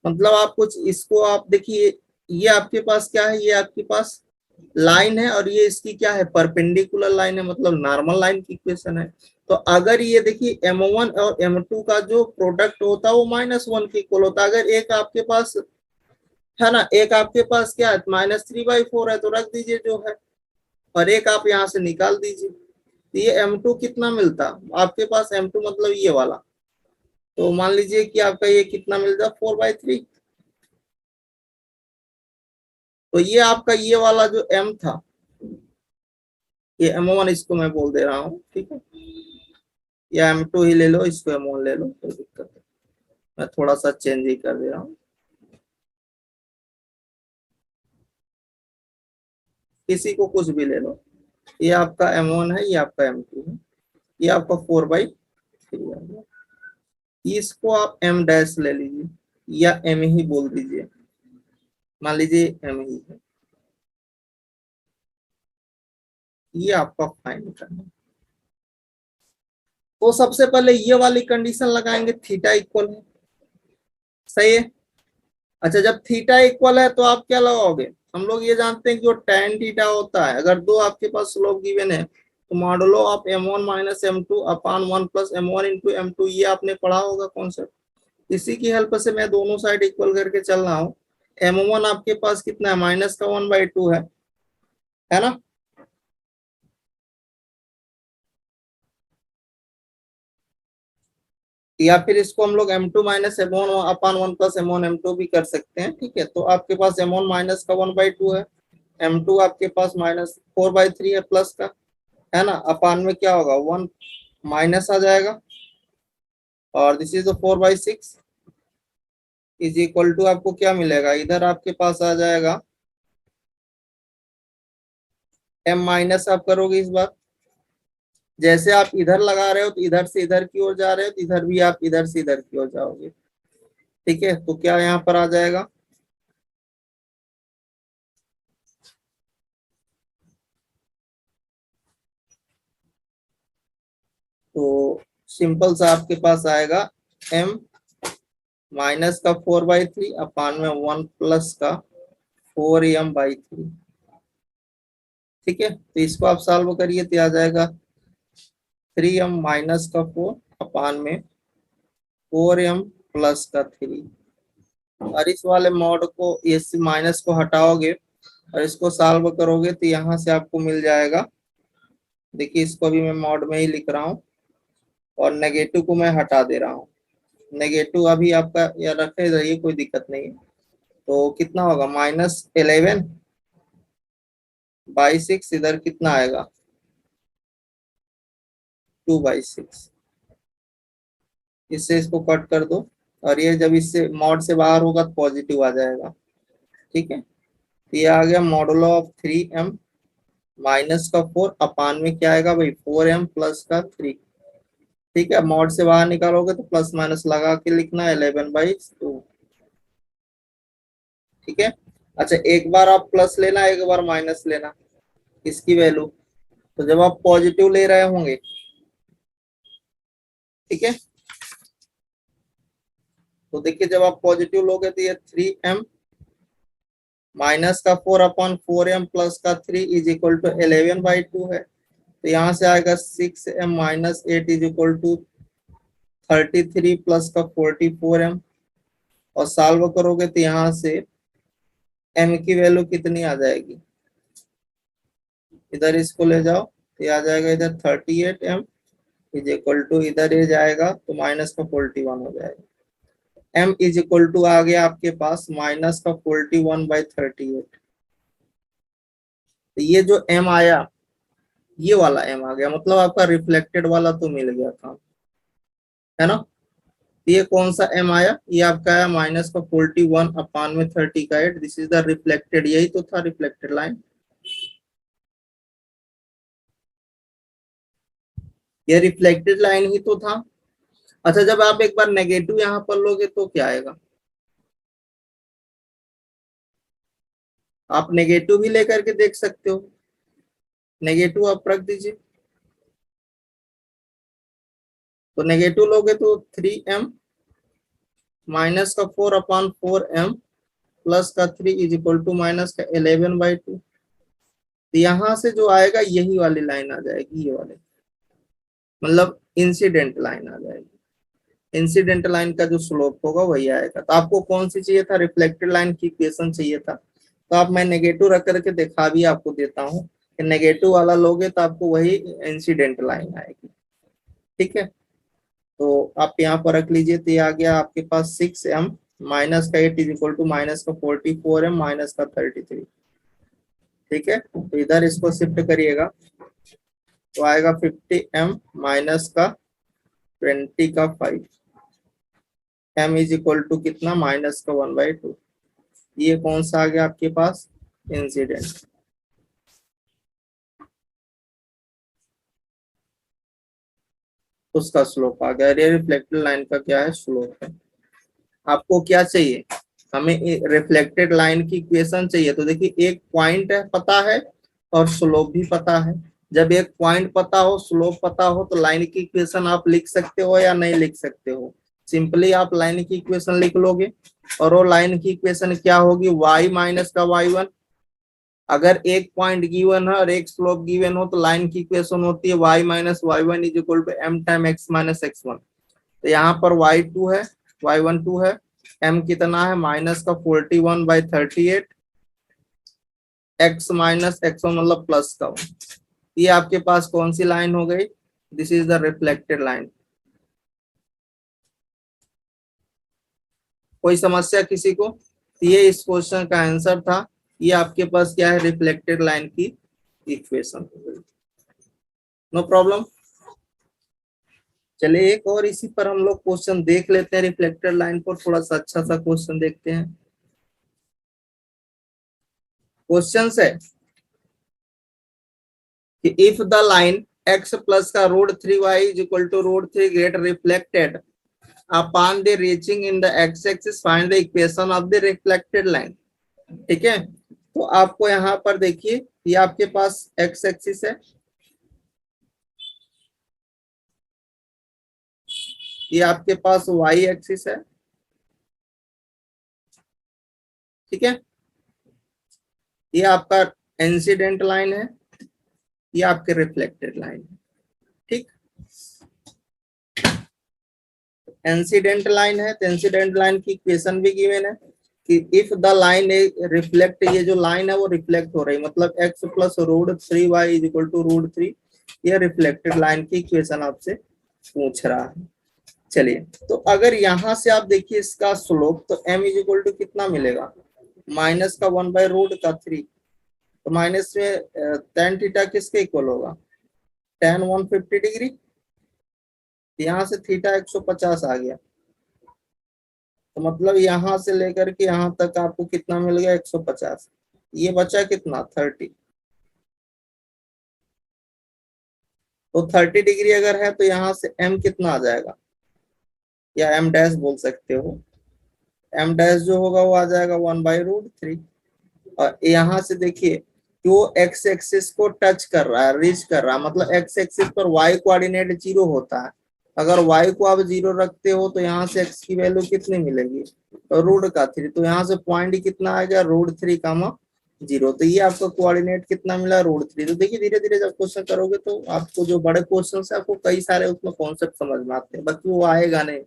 मतलब आप कुछ इसको आप देखिए, ये आपके पास क्या है, ये आपके पास लाइन है और ये इसकी क्या है, परपेंडिकुलर लाइन है, मतलब नॉर्मल लाइन की इक्वेशन है। तो अगर ये देखिए M1 और M2 का जो प्रोडक्ट होता है वो -1 के इक्वल होता है। अगर एक आपके पास है ना, एक आपके पास क्या है -3/4 है तो रख दीजिए जो है, और एक आप यहाँ से निकाल दीजिए। तो ये M2 कितना मिलता आपके पास, M2 मतलब ये वाला, तो मान लीजिए कि आपका ये कितना मिल जाए 4/3। तो ये आपका ये वाला जो M था, ये M1 इसको मैं बोल दे रहा हूँ, ठीक है, या M2 ही ले लो, इसको M1 ले लो, कोई दिक्कत नहीं, मैं थोड़ा सा चेंज ही कर दे रहा हूँ, किसी को कुछ भी ले लो। ये आपका M1 है, ये आपका M2 है, ये आपका 4/3 आ गया। इसको आप M डैश ले लीजिए या M ही बोल दीजिए, मान लीजिए M ही है। ये आपका फाइंड करना है। तो सबसे पहले ये वाली कंडीशन लगाएंगे, थीटा इक्वल है, सही है। अच्छा, जब थीटा इक्वल है तो आप क्या लगाओगे, हम लोग ये जानते हैं कि जो tan थीटा होता है, अगर दो आपके पास स्लोप गिवन है तो modulo of M1 minus M2 upon 1 plus M1 into M2, ये आपने पढ़ा होगा कॉन्सेप्ट। इसी की हेल्प से मैं दोनों साइड इक्वल करके चल रहा हूँ। M1 आपके पास कितना है, माइनस का 1/2 है ना। या फिर इसको हम लोग M2 minus M1 upon 1 plus M1 M2 भी कर सकते हैं, ठीक है। तो आपके पास M1 माइनस का 1/2 है, M2 आपके पास -4/3 है प्लस का, है ना, अपान में क्या होगा 1 माइनस आ जाएगा, और this is 4/6 is equal to आपको क्या मिलेगा, इधर आपके पास आ जाएगा M माइनस आप करोगे इस बार, जैसे आप इधर लगा रहे हो तो इधर से इधर की ओर जा रहे हो, तो इधर भी आप इधर से इधर की ओर जाओगे, ठीक है। तो क्या यहाँ पर आ जाएगा, तो सिंपल सा आपके पास आएगा M माइनस का 4/3 अपान में 1 प्लस का 4M/3, ठीक है। तो इसको आप सॉल्व करिए तो आ जाएगा 3M माइनस का 4 अपान में 4M प्लस का 3। और इस वाले मॉड को, इस माइनस को हटाओगे और इसको सॉल्व करोगे तो यहाँ से आपको मिल जाएगा, देखिए इसको भी मैं मॉड में ही लिख रहा हूँ और नेगेटिव को मैं हटा दे रहा हूँ। नेगेटिव अभी आपका या रखे रहिए, कोई दिक्कत नहीं है। तो कितना होगा, -11/6, इधर कितना आएगा 2/6, इससे इसको कट कर दो, और ये जब इससे मॉड से बाहर होगा तो पॉजिटिव आ जाएगा, ठीक है। तो ये आ गया मॉडुलो ऑफ 3M माइनस का 4 अपान में क्या आएगा भाई 4M प्लस का 3, ठीक है। मॉड से बाहर निकालोगे तो प्लस माइनस लगा के लिखना है 11/2, ठीक है। अच्छा, एक बार आप प्लस लेना, एक बार माइनस लेना इसकी वैल्यू, तो जब आप पॉजिटिव ले रहे होंगे, ठीक है, तो देखिए जब आप पॉजिटिव लोगे तो ये 3M माइनस का 4 अपॉन 4M प्लस का 3 इज इक्वल टू 11/2 है। तो यहाँ से आएगा 6M minus 8 is equal to 33 plus का 44M, और सॉल्व करोगे तो यहाँ से M की वैल्यू कितनी आ जाएगी, इधर इसको ले जाओ तो ये आ जाएगा इधर 38M इज इक्वल टू, इधर ये जाएगा तो माइनस का 41 हो जाएगा। M इज इक्वल टू आ गया आपके पास माइनस का 41/38। तो ये जो M आया, ये वाला M आ गया, मतलब आपका रिफ्लेक्टेड वाला तो मिल गया था, है ना। ये कौन सा M आया, ये आपका आया माइनस का 41 अपान में 30 का 8, दिस इज द रिफ्लेक्टेड, यही तो था रिफ्लेक्टेड लाइन। ये रिफ्लेक्टेड लाइन ही तो था। अच्छा, जब आप एक बार नेगेटिव यहाँ पर लोगे तो क्या आएगा, आप नेगेटिव भी लेकर के देख सकते हो। नेगेटिव आप रख दीजिए, तो नेगेटिव लोगे तो 3m माइनस का 4/4m प्लस का 3 इज इक्वल टू माइनस का 11/2। तो यहाँ से जो आएगा यही वाली लाइन आ जाएगी, ये वाले, मतलब इंसिडेंट लाइन आ जाएगी। इंसिडेंट लाइन का जो स्लोप होगा वही आएगा। तो आपको कौन सी चाहिए था, रिफ्लेक्टेड लाइन की इक्वेशन चाहिए था। तो आप, मैं नेगेटिव रख करके दिखा भी आपको देता हूँ कि नेगेटिव वाला लोगे तो आपको वही इंसिडेंट लाइन आएगी। ठीक है, तो आप यहाँ पर रख लीजिए। तो ये आ गया आपके पास 6m माइनस का 8 इज इक्वल टू माइनस का 44m माइनस का 33। ठीक है, तो इधर इसको शिफ्ट करिएगा तो आएगा 50m माइनस का 20 का 5, m इज इक्वल टू कितना, माइनस का 1/2। ये कौन सा आ गया आपके पास, इंसिडेंट। उसका स्लोप आ गया। रिफ्लेक्टेड लाइन का क्या है, स्लोप है। आपको क्या चाहिए, हमें रिफ्लेक्टेड लाइन की इक्वेशन चाहिए। तो देखिए, एक पॉइंट है पता है और स्लोप भी पता है। जब एक पॉइंट पता हो, स्लोप पता हो, तो लाइन की इक्वेशन आप लिख सकते हो या नहीं लिख सकते हो। सिंपली आप लाइन की इक्वेशन लिख लोगे, और वो लाइन की इक्वेशन क्या होगी, y माइनस का y1। अगर एक पॉइंट गिवन है और एक स्लोप गिवन हो तो लाइन की इक्वेशन होती है y minus y1 is equal to m time x minus x1। तो यहाँ पर y2 है, y12 है, m कितना है, माइनस का 41/38, x माइनस x1 मतलब प्लस का 1। ये आपके पास कौन सी लाइन हो गई, this is the reflected line. कोई समस्या किसी को, ये इस क्वेश्चन का आंसर था। ये आपके पास क्या है, रिफ्लेक्टेड लाइन की इक्वेशन। No problem. चलिए एक और इसी पर हम लोग क्वेश्चन देख लेते हैं। रिफ्लेक्टेड लाइन पर थोड़ा सा अच्छा सा क्वेश्चन देखते हैं। क्वेश्चन है कि if the line x plus का √3y is equal to √3 get reflected upon the reaching in the x axis, find the equation of the reflected line. ठीक है, तो आपको यहाँ पर देखिए, ये आपके पास x एक्सिस है, ये आपके पास y एक्सिस है। ठीक है, ये आपका इंसिडेंट लाइन है, ये आपके रिफ्लेक्टेड लाइन है। ठीक, इंसिडेंट लाइन है तो इंसिडेंट लाइन की इक्वेशन भी गिवन है कि इफ द लाइन रिफ्लेक्ट, ये जो लाइन है वो रिफ्लेक्ट हो रही है, मतलब x plus √3y is equal to √3, ये रिफ्लेक्टेड लाइन की इक्वेशन आपसे पूछ रहा है। चलिए, तो अगर यहां से आप देखिए इसका स्लोप, तो m इज इक्वल टू कितना मिलेगा, माइनस का 1/√3। तो माइनस में tan थीटा किसके इक्वल होगा, tan 150 डिग्री। यहाँ से थीटा 150 आ गया, तो मतलब यहाँ से लेकर के यहाँ तक आपको कितना मिल गया, 150। ये बचा कितना, 30। तो 30 डिग्री अगर है तो यहाँ से m कितना आ जाएगा, या m डैश बोल सकते हो। m डैश जो होगा वो आ जाएगा 1/√3। और यहाँ से देखिए कि वो x एक्सिस को टच कर रहा है, रीच कर रहा है, मतलब x एक्सिस पर y कोऑर्डिनेट 0 होता है। अगर y को आप 0 रखते हो तो यहाँ से x की वैल्यू कितनी मिलेगी, √3। तो यहाँ से पॉइंट कितना आ गया, √3, 0। तो ये आपका कोऑर्डिनेट कितना मिला, √3। तो देखिए धीरे धीरे जब क्वेश्चन करोगे तो आपको जो बड़े क्वेश्चन है आपको कई सारे उसमें कॉन्सेप्ट समझ में आते हैं, बाकी वो आएगा नहीं,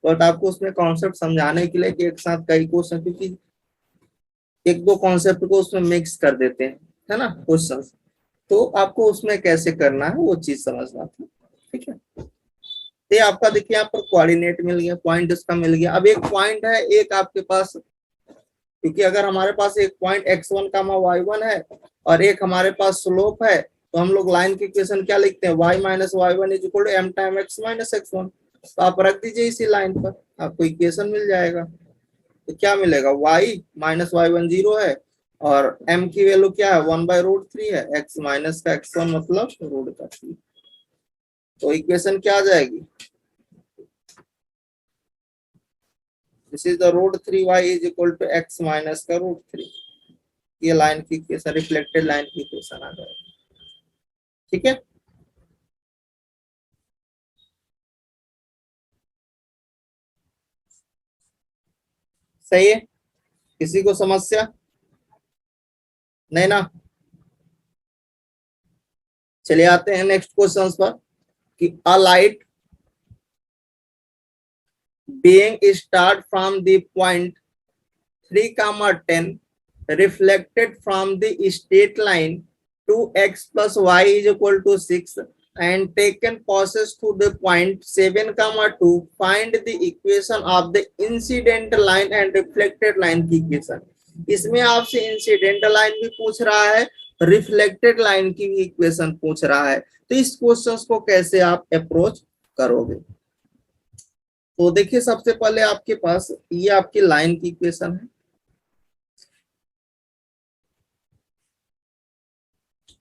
बट आपको उसमें कॉन्सेप्ट समझाने के लिए कि एक साथ कई क्वेश्चन, क्योंकि एक दो कॉन्सेप्ट को उसमें मिक्स कर देते हैं, है ना क्वेश्चन, तो आपको उसमें कैसे करना है वो चीज समझना था। ठीक है, ये आपका देखिए यहाँ पर कोऑर्डिनेट मिल गया, पॉइंट इसका मिल गया। अब एक पॉइंट है, एक आपके पास, क्योंकि अगर हमारे पास एक पॉइंट x1 y1 है और एक हमारे पास स्लोप है, तो हम लोग लाइन की इक्वेशन क्या लिखते हैं, y minus y1 is equal to m time x minus x1। तो आप रख दीजिए इसी लाइन पर, आपको इक्वेशन मिल जाएगा। तो क्या मिलेगा, y माइनस y1 0 है और m की वैल्यू क्या है, 1/√3 है, x माइनस का x1 मतलब √3। तो इक्वेशन क्या आ जाएगी, this is the root 3y is equal to x minus का रूट 3। ये लाइन की इक्वेशन, रिफ्लेक्टेड लाइन की इक्वेशन आ जाएगी। ठीक है, सही है, किसी को समस्या नहीं ना। चलिए आते हैं नेक्स्ट क्वेश्चन पर कि अ light being start from the point 3, 10 reflected from the straight line 2x plus y is equal to 6 and taken passes to the point 7, 2 find the equation of the incident line and reflected line की इक्वेशन। इसमें आपसे इंसिडेंट लाइन भी पूछ रहा है, रिफ्लेक्टेड लाइन की भी इक्वेशन पूछ रहा है, तो इस क्वेश्चन को कैसे आप अप्रोच करोगे। तो देखिए सबसे पहले आपके पास ये आपकी लाइन की इक्वेशन है,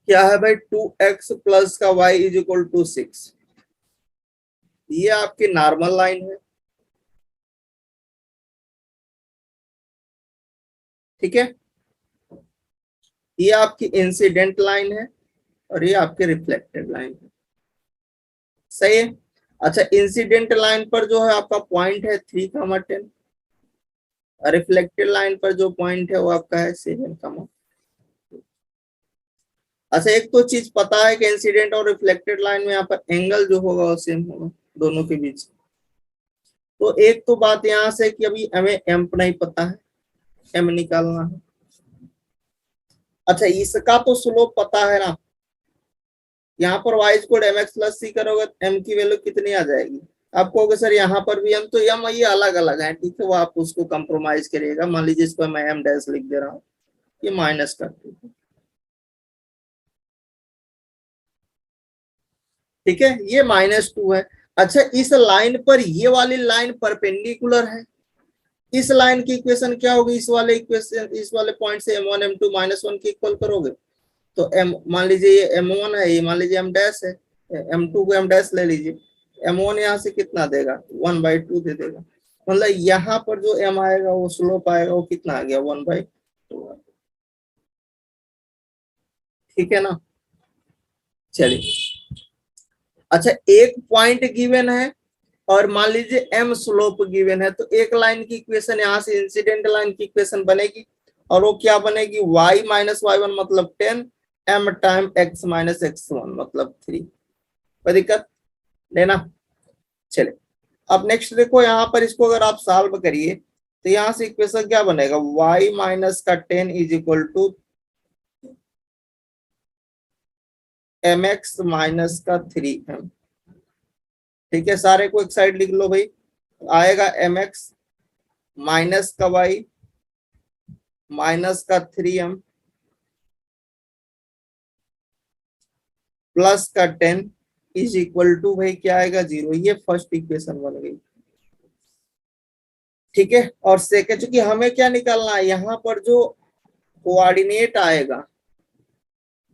क्या है भाई 2x प्लस का y इज इक्वल टू 6। ये आपकी नॉर्मल लाइन है, ठीक है, ये आपकी इंसिडेंट लाइन है और ये आपकी रिफ्लेक्टेड लाइन है, सही है। अच्छा, इंसिडेंट लाइन पर जो है आपका पॉइंट है 3, 10, रिफ्लेक्टेड लाइन पर जो पॉइंट है वो आपका है 7, 2। अच्छा, एक तो चीज पता है कि इंसिडेंट और रिफ्लेक्टेड लाइन में यहाँ पर एंगल जो होगा वो सेम होगा दोनों के बीच। तो एक तो बात यहाँ से कि अभी हमें एम्प नहीं पता है, एम निकालना है। अच्छा, इसका तो स्लोप पता है ना, यहाँ पर y square m x plus c करोगे एम की वैल्यू कितनी आ जाएगी, आप कहोगे सर यहाँ पर भी एम, तो एम ये अलग अलग है, ठीक है, वो आप उसको कंप्रोमाइज करिएगा। मान लीजिए इसको मैं एम डैश लिख दे रहा हूँ, ये माइनस कर दीजिए, ठीक है, ये -2 है। अच्छा, इस लाइन पर ये वाली लाइन परपेंडिकुलर है, इस लाइन की इक्वेशन क्या होगी, इस वाले इक्वेशन, इस वाले पॉइंट से m1 m2 -1 की इक्वल करोगे तो m, मान लीजिए ये m1 है, ये मान लीजिए m डैश है, m2 को m डैश ले लीजिए, m1 यहाँ से कितना देगा 1/2 दे देगा, मतलब यहाँ पर जो m आएगा वो स्लोप आएगा वो कितना आ गया 1/2। ठीक है ना, चलिए। अच्छा, एक पॉइंट गिवन है और मान लीजिए m स्लोप गिवन है, तो एक लाइन की इक्वेशन यहाँ से इंसिडेंट लाइन की इक्वेशन बनेगी और वो क्या बनेगी, y माइनस y1 मतलब 10 m time x minus x1 मतलब 3। कोई दिक्कत लेना। चले, अब नेक्स्ट देखो यहाँ पर, इसको अगर आप सॉल्व करिए तो यहाँ से इक्वेशन क्या बनेगा, y माइनस का 10 is equal to mx minus का 3m। ठीक है, सारे को एक साइड लिख लो भाई, आएगा mx माइनस का y माइनस का 3m प्लस का 10 इज इक्वल टू भाई क्या आएगा 0। ये फर्स्ट इक्वेशन बन गई, ठीक है। और सेकंड, चूंकि हमें क्या निकालना है, यहाँ पर जो कोऑर्डिनेट आएगा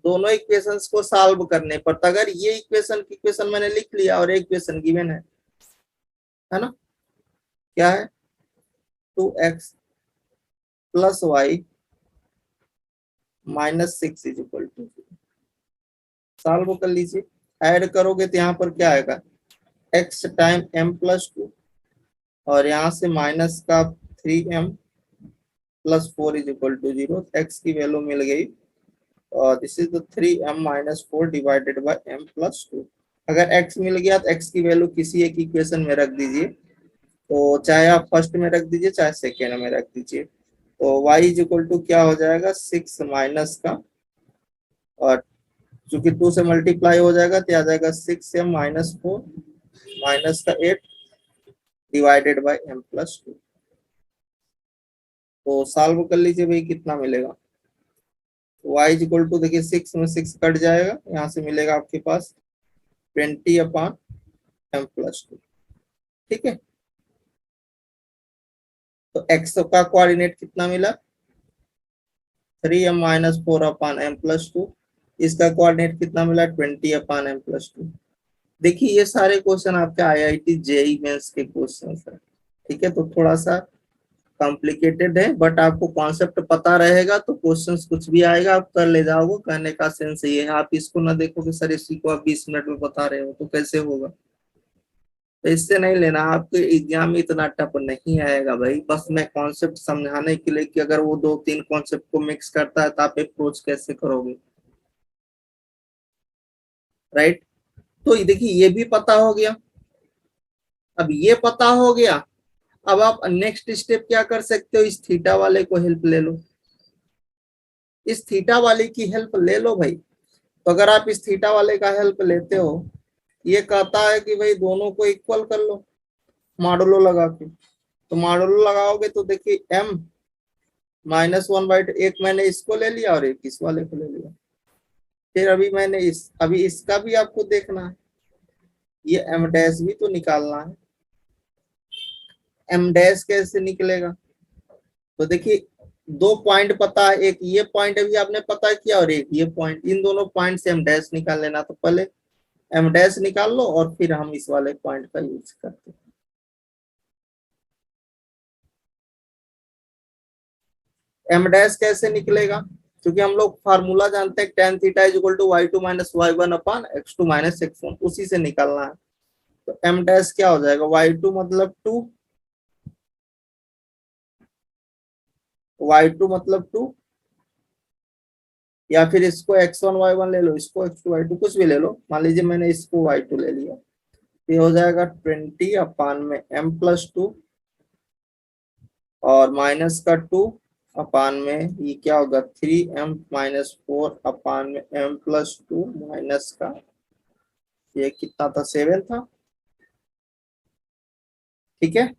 दोनों इक्वेशंस को सॉल्व करने पर, तो अगर ये इक्वेशन मैंने लिख लिया और एक इक्वेशन गिवन है ना, क्या है 2x प्लस y -6 is equal to, solve कर लीजिए, ऐड करोगे तो यहाँ पर क्या आएगा x टाइम m+2 और यहाँ से माइनस का 3m plus 4 is equal to 0। x की वैल्यू मिल गई और this is the 3m minus 4 divided by m+2। अगर x मिल गया तो x की वैल्यू किसी एक इक्वेशन में रख दीजिए, तो चाहे आप फर्स्ट में रख दीजिए चाहे सेकेंड में रख दीजिए, तो y इज इक्वल टू क्या हो जाएगा 6 माइनस का, और चूंकि 2 से मल्टीप्लाई हो जाएगा तो आ जाएगा 6m माइनस 4 माइनस का 8 डिवाइडेड बाय m+2। तो सॉल्व कर लीजिए भाई, कितना मिलेगा, y इज इक्वल टू देखिए 6 में 6 कट जाएगा, यहाँ से मिलेगा आपके पास 20/m+2। ठीक है, तो x का कोऑर्डिनेट कितना मिला 3m -4/m+2, इसका कोऑर्डिनेट कितना मिला 20/m+2। देखिए ये सारे क्वेश्चन आपके आईआईटी जेई मेंस के क्वेश्चन है, ठीक है। तो थोड़ा सा कॉम्प्लिकेटेड है, बट आपको कॉन्सेप्ट पता रहेगा तो क्वेश्चंस कुछ भी आएगा आप कर ले जाओगे। कहने का सेंस ये है, आप इसको ना देखो कि सर इसी को आप 20 मिनट में बता रहे हो तो कैसे होगा। तो इससे नहीं लेना, आपके एग्जाम में इतना टफ नहीं आएगा भाई। बस मैं कॉन्सेप्ट समझाने के लिए कि अगर वो दो तीन कॉन्सेप्ट को मिक्स करता है तो आप अप्रोच कैसे करोगे, राइट। तो देखिए ये भी पता हो गया। अब ये पता हो गया, अब आप नेक्स्ट स्टेप क्या कर सकते हो, इस थीटा वाले को हेल्प ले लो। इस थीटा वाले की हेल्प ले लो भाई। तो अगर आप इस थीटा वाले का हेल्प लेते हो, ये कहता है कि भाई दोनों को इक्वल कर लो मॉडुलो लगा के। तो मॉडुलो लगाओगे तो देखिए m -1/2, एक मैंने इसको ले लिया और एक इस वाले को ले लिया। फिर अभी इसका भी आपको देखना है, ये m डैश भी तो निकालना है। m डैश कैसे निकलेगा, तो देखिए दो पॉइंट पता है, एक ये पॉइंट अभी आपने पता किया और एक ये पॉइंट, इन दोनों पॉइंट से m डैश निकाल लेना। तो पहले m डैश निकाल लो और फिर हम इस वाले पॉइंट का यूज करते हैं। m डैश कैसे निकलेगा, क्योंकि हम लोग फार्मूला जानते हैं tan theta is equal to y2 minus y1 upon x2 minus x1, उसी से निकालना है। तो m डैश क्या हो जाएगा, y2 मतलब 2, y2 मतलब 2, या फिर इसको x1 y1 ले लो, इसको x2 y2 कुछ भी ले लो। मान लीजिए मैंने इसको y2 ले लिया, ये हो जाएगा 20 अपान में m+2 और माइनस का 2 अपान में ये क्या होगा 3m-4 अपान में m+2 माइनस का ये कितना था 7 था, ठीक है।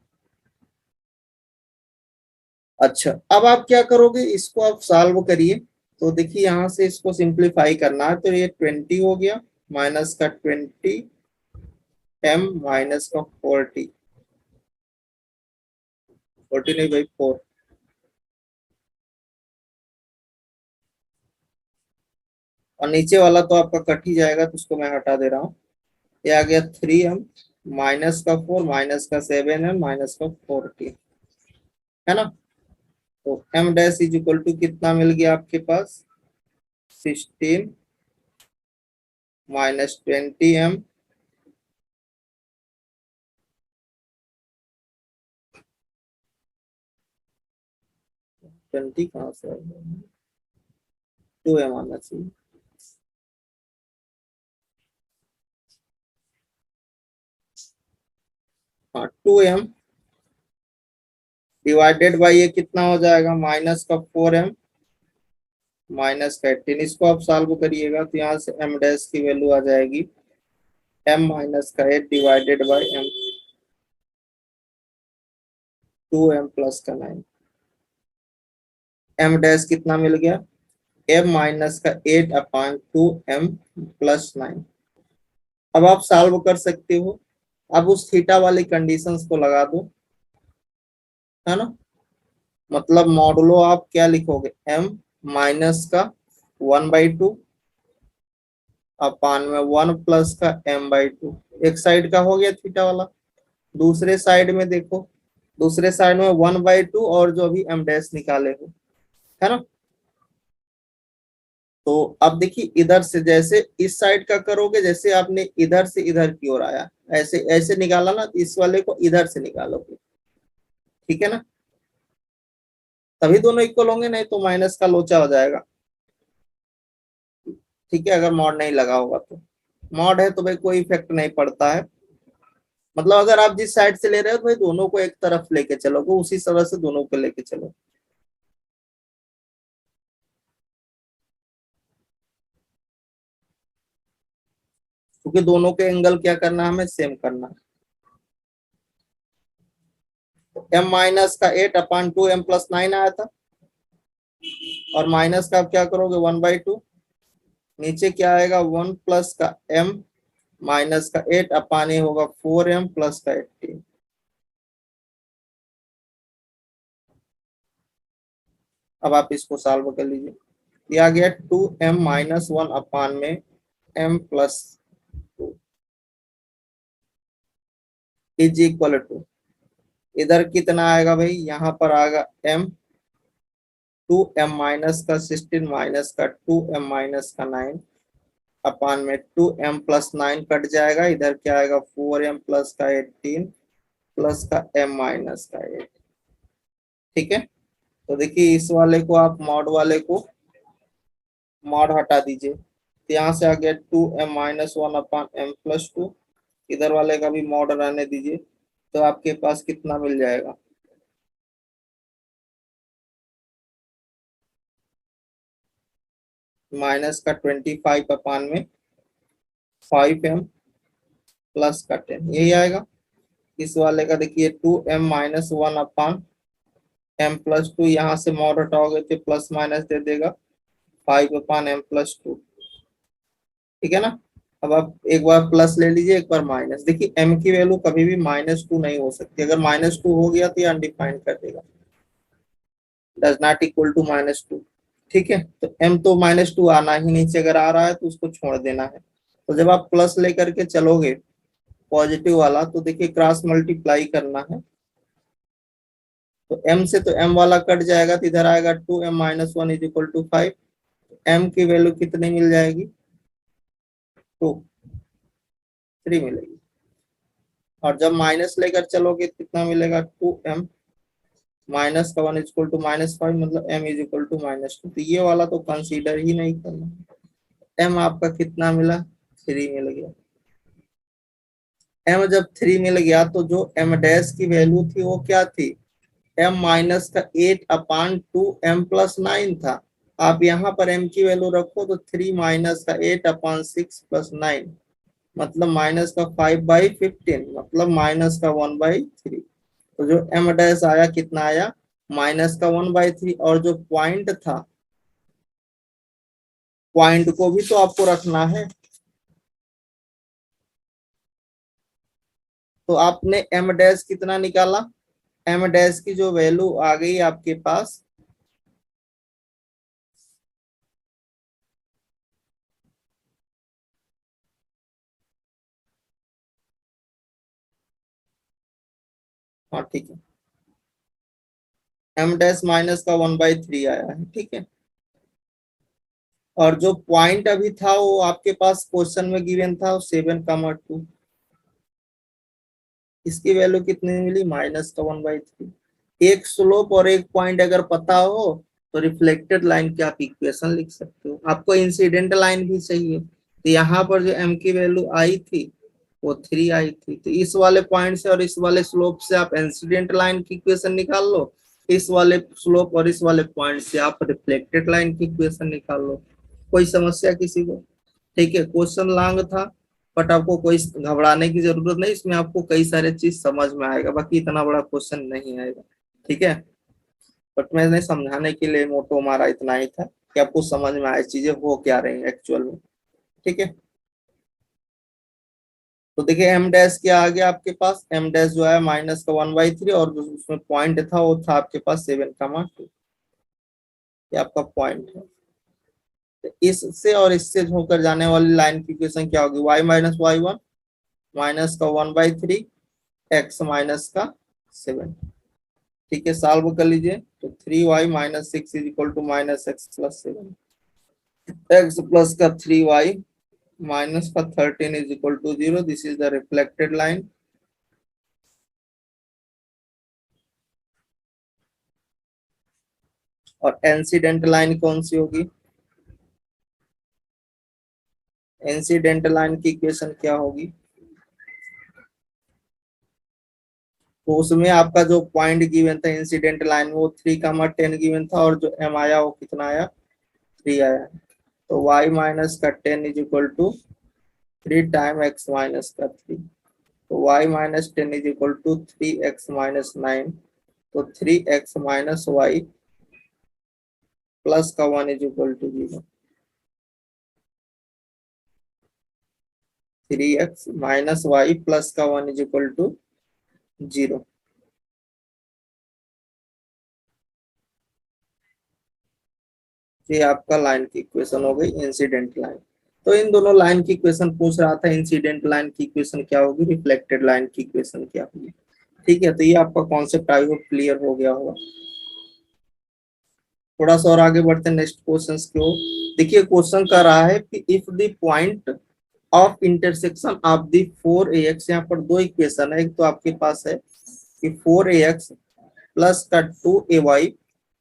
अच्छा अब आप क्या करोगे, इसको आप सॉल्व करिए। तो देखिए यहाँ से इसको सिंप्लीफाई करना है, तो ये 20 हो गया माइनस का 20m माइनस का 40, 40 नहीं भाई 4, और नीचे वाला तो आपका कट ही जाएगा तो उसको मैं हटा दे रहा हूँ। ये आ गया 3m माइनस का 4 माइनस का 7m माइनस का 40, है ना। तो m dash is equal to कितना मिल गया आपके पास, 16 माइनस 20m 20 कहाँ से 2m आना चाहिए, हाँ 2m डिवाइडेड बाई ये कितना हो जाएगा माइनस का 4m माइनस का 18। इसको आप सॉल्व करिएगा तो यहाँ से m डैश की वैल्यू आ जाएगी m माइनस का 8 divided by m, 2m plus का 9। m डैश कितना मिल गया, m माइनस का 8 अपान 2m प्लस 9। अब आप सॉल्व कर सकते हो, अब उस थीटा वाली कंडीशंस को लगा दो, है ना। मतलब मॉडुलो आप क्या लिखोगे, m माइनस का 1/2 अपान में 1 प्लस का m/2। एक साइड का हो गया थीटा वाला, दूसरे साइड में देखो, दूसरे साइड में 1/2 और जो अभी m डैश निकाले हो, है ना। तो अब देखिए इधर से जैसे इस साइड का करोगे, जैसे आपने इधर से इधर की ओर आया, ऐसे ऐसे निकाला ना, तो इस वाले को इधर से निकालोगे, ठीक है ना। तभी दोनों इक्वल होंगे, नहीं तो माइनस का लोचा हो जाएगा, ठीक है। अगर मॉड नहीं लगा होगा तो, मॉड है तो भाई कोई इफेक्ट नहीं पड़ता है। मतलब अगर आप जिस साइड से ले रहे हो तो भाई दोनों को एक तरफ लेके चलोगे, उसी तरह से दोनों को लेके चलो। क्योंकि दोनों के एंगल क्या करना है, हमें सेम करना है। m माइनस का 8 अपान 2m प्लस 9 आया था, और माइनस का आप क्या करोगे 1/2, नीचे क्या आएगा 1 प्लस का m माइनस का 8 अपान ये होगा 4m प्लस का 18। अब आप इसको सॉल्व कर लीजिए, ये आ गया 2m माइनस 1 अपान में m plus 2। Is equal to, इधर कितना आएगा भाई, यहाँ पर आएगा m, 2m-16 माइनस का 2m-9 अपान में 2m+9 कट जाएगा, इधर क्या आएगा 4m प्लस का 18 प्लस का m-8। ठीक है, तो देखिए इस वाले को आप मॉड वाले को मॉड हटा दीजिए, तो यहाँ से आ गया 2m-1 अपान m+2, इधर वाले का भी मॉड रहने दीजिए, तो आपके पास कितना मिल जाएगा, माइनस का 25 अपान में 5m प्लस का 10, यही आएगा। इस वाले का देखिए 2m-1 अपान m+2, यहाँ से मॉड हटाओगे तो प्लस माइनस दे देगा 5 अपान m+2। ठीक है ना, अब आप एक बार प्लस ले लीजिए, एक बार माइनस। देखिए m की वैल्यू कभी भी -2 नहीं हो सकती, अगर -2 हो गया तो ये अनडिफाइंड कर देगा, डज नॉट इक्वल टू -2। ठीक है, तो m तो -2 आना ही नीचे, अगर आ रहा है तो उसको छोड़ देना है। तो जब आप प्लस लेकर के चलोगे पॉजिटिव वाला, तो देखिए क्रॉस मल्टीप्लाई करना है, तो m से तो m वाला कट जाएगा, तो इधर आएगा 2m-1 is equal to 5। m की वैल्यू कितनी मिल जाएगी, 2, 3 मिलेगी। और जब माइनस लेकर चलोगे कितना मिलेगा, 2m माइनस का 1 इक्वल टू -5, मतलब m इज इक्वल टू -2। तो ये वाला तो कंसीडर ही नहीं करना। m आपका कितना मिला, 3 मिल गया। m जब 3 मिल गया तो जो m डैश की वैल्यू थी वो क्या थी, m-8/2m+9 था। आप यहाँ पर m की वैल्यू रखो तो 3-8/6+9, मतलब माइनस का 5/15, मतलब माइनस का 1/3। तो जो m डैश आया कितना आया, माइनस का 1/3। और जो पॉइंट था, पॉइंट को भी तो आपको रखना है, तो आपने m डैश कितना निकाला, m डैश की जो वैल्यू आ गई आपके पास, हाँ ठीक है, m डैश माइनस का 1/3 आया है। ठीक है, और जो पॉइंट अभी था वो आपके पास क्वेश्चन में गिवन था 7,2, इसकी वैल्यू कितनी मिली, माइनस का 1/3। एक स्लोप और एक पॉइंट अगर पता हो तो रिफ्लेक्टेड लाइन की आप इक्वेशन लिख सकते हो। आपको इंसिडेंट लाइन भी चाहिए, तो यहाँ पर जो m की वैल्यू आई थी वो 3 आई थी, तो इस वाले पॉइंट से और इस वाले स्लोप से आप इंसिडेंट लाइन की इक्वेशन निकाल लो, इस वाले स्लोप और इस वाले पॉइंट से आप रिफ्लेक्टेड लाइन की इक्वेशन निकाल लो। कोई समस्या किसी को, ठीक है, क्वेश्चन लॉन्ग था, बट आपको कोई घबराने की जरूरत नहीं, इसमें आपको कई सारे चीज समझ में आएगा, बाकी इतना बड़ा क्वेश्चन नहीं आएगा। ठीक है, बट मैंने समझाने के लिए मोटो हमारा इतना ही था कि आपको समझ में आए चीजें हो क्या रही हैं एक्चुअल में। ठीक है, तो देखिए एम डैश क्या आ गया आपके पास, एम डैश जो है माइनस का 1/3, और जो उसमें पॉइंट था वो था आपके पास 7,2, ये आपका पॉइंट है। तो इससे और इससे होकर जाने वाली लाइन की इक्वेशन क्या होगी, y-y1 माइनस का 1/3 x माइनस का 7। ठीक है, सॉल्व कर लीजिए, तो 3y-6 is equal to -x+7, x plus का 3y माइनस का 13 is equal to 0, this is the reflected line. और इंसिडेंट लाइन कौन सी होगी, इंसिडेंट लाइन की इक्वेशन क्या होगी, तो उसमें आपका जो पॉइंट गिवन था इंसिडेंट लाइन में वो 3,10 गिवन था, और जो m आया वो कितना आया, 3 आया। तो y माइनस का 10 is equal to 3 time x minus का 3, तो y minus 10 is equal to 3x-9, तो 3x माइनस वाई प्लस का 1 is equal to 0, 3x minus y plus का 1 इज इक्वल टू 0। ये आपका लाइन की इक्वेशन हो गई, इंसिडेंट लाइन। तो इन दोनों लाइन की इक्वेशन पूछ रहा था, इंसिडेंट लाइन की इक्वेशन क्या होगी, रिफ्लेक्टेड लाइन की इक्वेशन क्या होगी। ठीक है, तो ये आपका कॉन्सेप्ट आई होप क्लियर हो गया होगा। थोड़ा सा और आगे बढ़ते हैं नेक्स्ट क्वेश्चन की ओर। देखिए क्वेश्चन कर रहा है कि if the point of intersection of the 4ax, यहाँ पर दो इक्वेशन है, एक तो आपके पास है कि 4ax प्लस का 2ay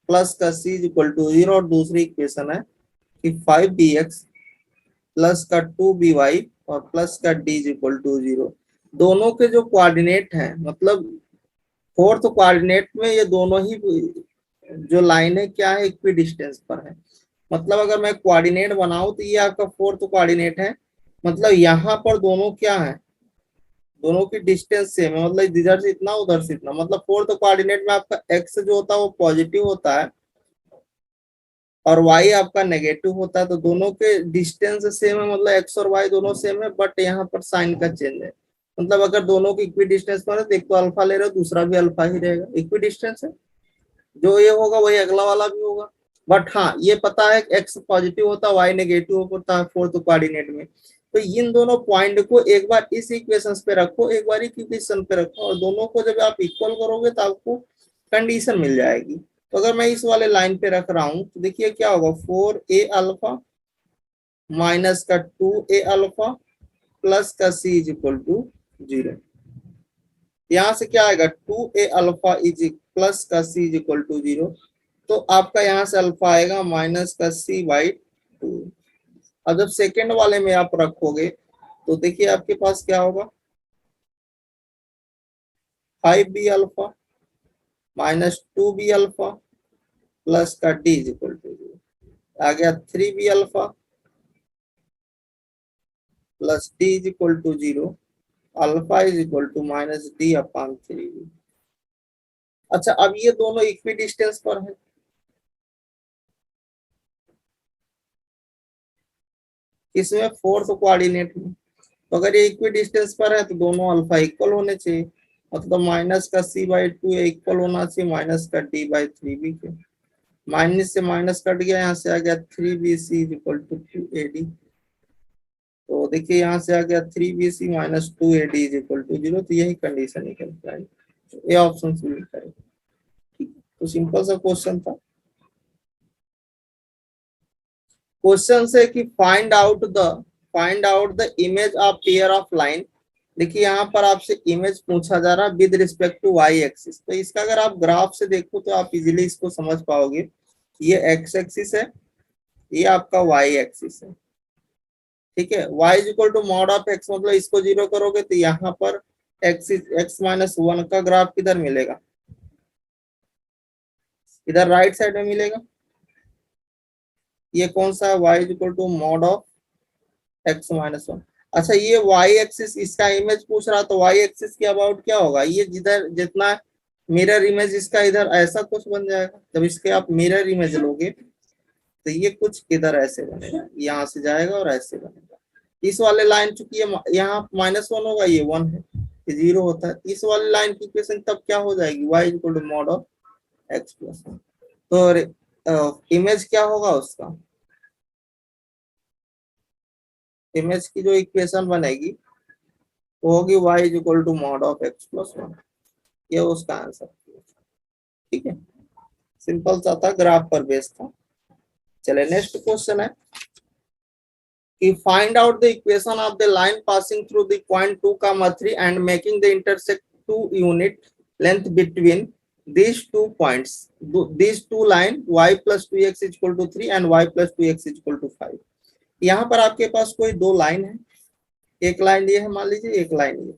प्लस का c इज इक्वल टू 0, और दूसरी इक्वेशन है कि 5bx प्लस का 2by और प्लस का d इज इक्वल टू 0। दोनों के जो कोऑर्डिनेट है, मतलब फोर्थ कोऑर्डिनेट में ये दोनों ही जो लाइन है क्या है, इक्वी डिस्टेंस पर है। मतलब अगर मैं कोऑर्डिनेट बनाऊं तो ये आपका फोर्थ कोऑर्डिनेट है, मतलब यहाँ पर दोनों क्या है, दोनों की डिस्टेंस सेम है, मतलब इधर से इतना उधर से इतना। मतलब फोर्थ कोऑर्डिनेट में आपका एक्स जो होता है वो पॉजिटिव होता है और y आपका नेगेटिव होता है, तो दोनों के डिस्टेंस सेम है, मतलब x और y दोनों सेम है, बट यहाँ पर साइन का चेंज है। मतलब अगर दोनों की इक्वी डिस्टेंस पर है तो एक तो अल्फा ले रहे हो, दूसरा भी अल्फा ही रहेगा, इक्वी डिस्टेंस है, जो ये होगा वही अगला वाला भी होगा। बट हाँ ये पता है एक्स पॉजिटिव होता है, वाई नेगेटिव होता है फोर्थ कोऑर्डिनेट में। तो इन दोनों पॉइंट को एक बार इस इक्वेशन पे रखो, एक बार इक्वेशन पे रखो, और दोनों को जब आप इक्वल करोगे तो आपको कंडीशन मिल जाएगी। तो अगर मैं इस वाले लाइन पे रख रहा हूं तो देखिए क्या होगा, 4a अल्फा माइनस का 2a अल्फा प्लस का c इज इक्वल टू 0। यहाँ से क्या आएगा, 2a अल्फा इज प्लस का c इज इक्वल टू 0। तो आपका यहाँ से अल्फा आएगा माइनस का c/2। अब जब सेकेंड वाले में आप रखोगे तो देखिए आपके पास क्या होगा, 5b alpha minus 2b alpha plus का d इज इक्वल टू 0। आ गया 3b alpha plus d is equal to 0, alpha is equal to minus d upon 3b। अच्छा अब ये दोनों इक्वी डिस्टेंस पर है, इसमें फोर्थ कोऑर्डिनेट में, तो अगर ये इक्वी डिस्टेंस पर है तो दोनों अल्फा इक्वल होने चाहिए, मतलब माइनस का c/2 इक्वल होना चाहिए माइनस का d/3b के। माइनस से माइनस कट गया, यहाँ से आ गया 3bc is equal to 2ad। तो देखिए यहाँ से आ गया 3bc minus 2ad is equal to 0, तो यही कंडीशन निकल के आई, तो ये ऑप्शन से मिलता है। ठीक, तो सिंपल सा क्वेश्चन था। क्वेश्चन से कि find out the image of pair of line. देखिए यहाँ पर आपसे इमेज पूछा जा रहा है with respect to y axis, तो इसका अगर आप ग्राफ से देखो तो आप इजीली इसको समझ पाओगे। ये एक्स एक्सिस है, ये आपका वाई एक्सिस है। ठीक है, y is equal to mod of x, मतलब इसको जीरो करोगे तो यहाँ पर x-1 का ग्राफ किधर मिलेगा, इधर राइट साइड में मिलेगा। ये कौन सा है, y is equal to mod of x-1। अच्छा ये y एक्सिस इसका इमेज पूछ रहा, तो y एक्सिस के अबाउट क्या होगा, ये जिधर जितना मिरर इमेज इसका इधर ऐसा कुछ बन जाएगा। जब इसके आप मिरर इमेज लोगे तो ये कुछ इधर ऐसे बनेगा, यहाँ से जाएगा और ऐसे बनेगा। इस वाले लाइन चूंकि ये यहाँ -1 होगा, ये 1 है, ये 0 होता है, इस वाली लाइन की इक्वेशन तब क्या हो जाएगी, y equal to mod of x+1। तो इमेज क्या होगा उसका, इमेज की जो इक्वेशन बनेगी वो होगी y is equal to mod of x+1। ये उसका आंसर। ठीक है, सिंपल सा था, ग्राफ पर बेस था। चले नेक्स्ट क्वेश्चन है कि find out the equation of the line passing through the point 2, 3 and making the intersect 2 unit length between these 2 points, these 2 line y plus 2x is equal to 3 and y plus 2x is equal to 5। यहाँ पर आपके पास कोई दो लाइन है, एक लाइन ये है मान लीजिए, एक लाइन ये।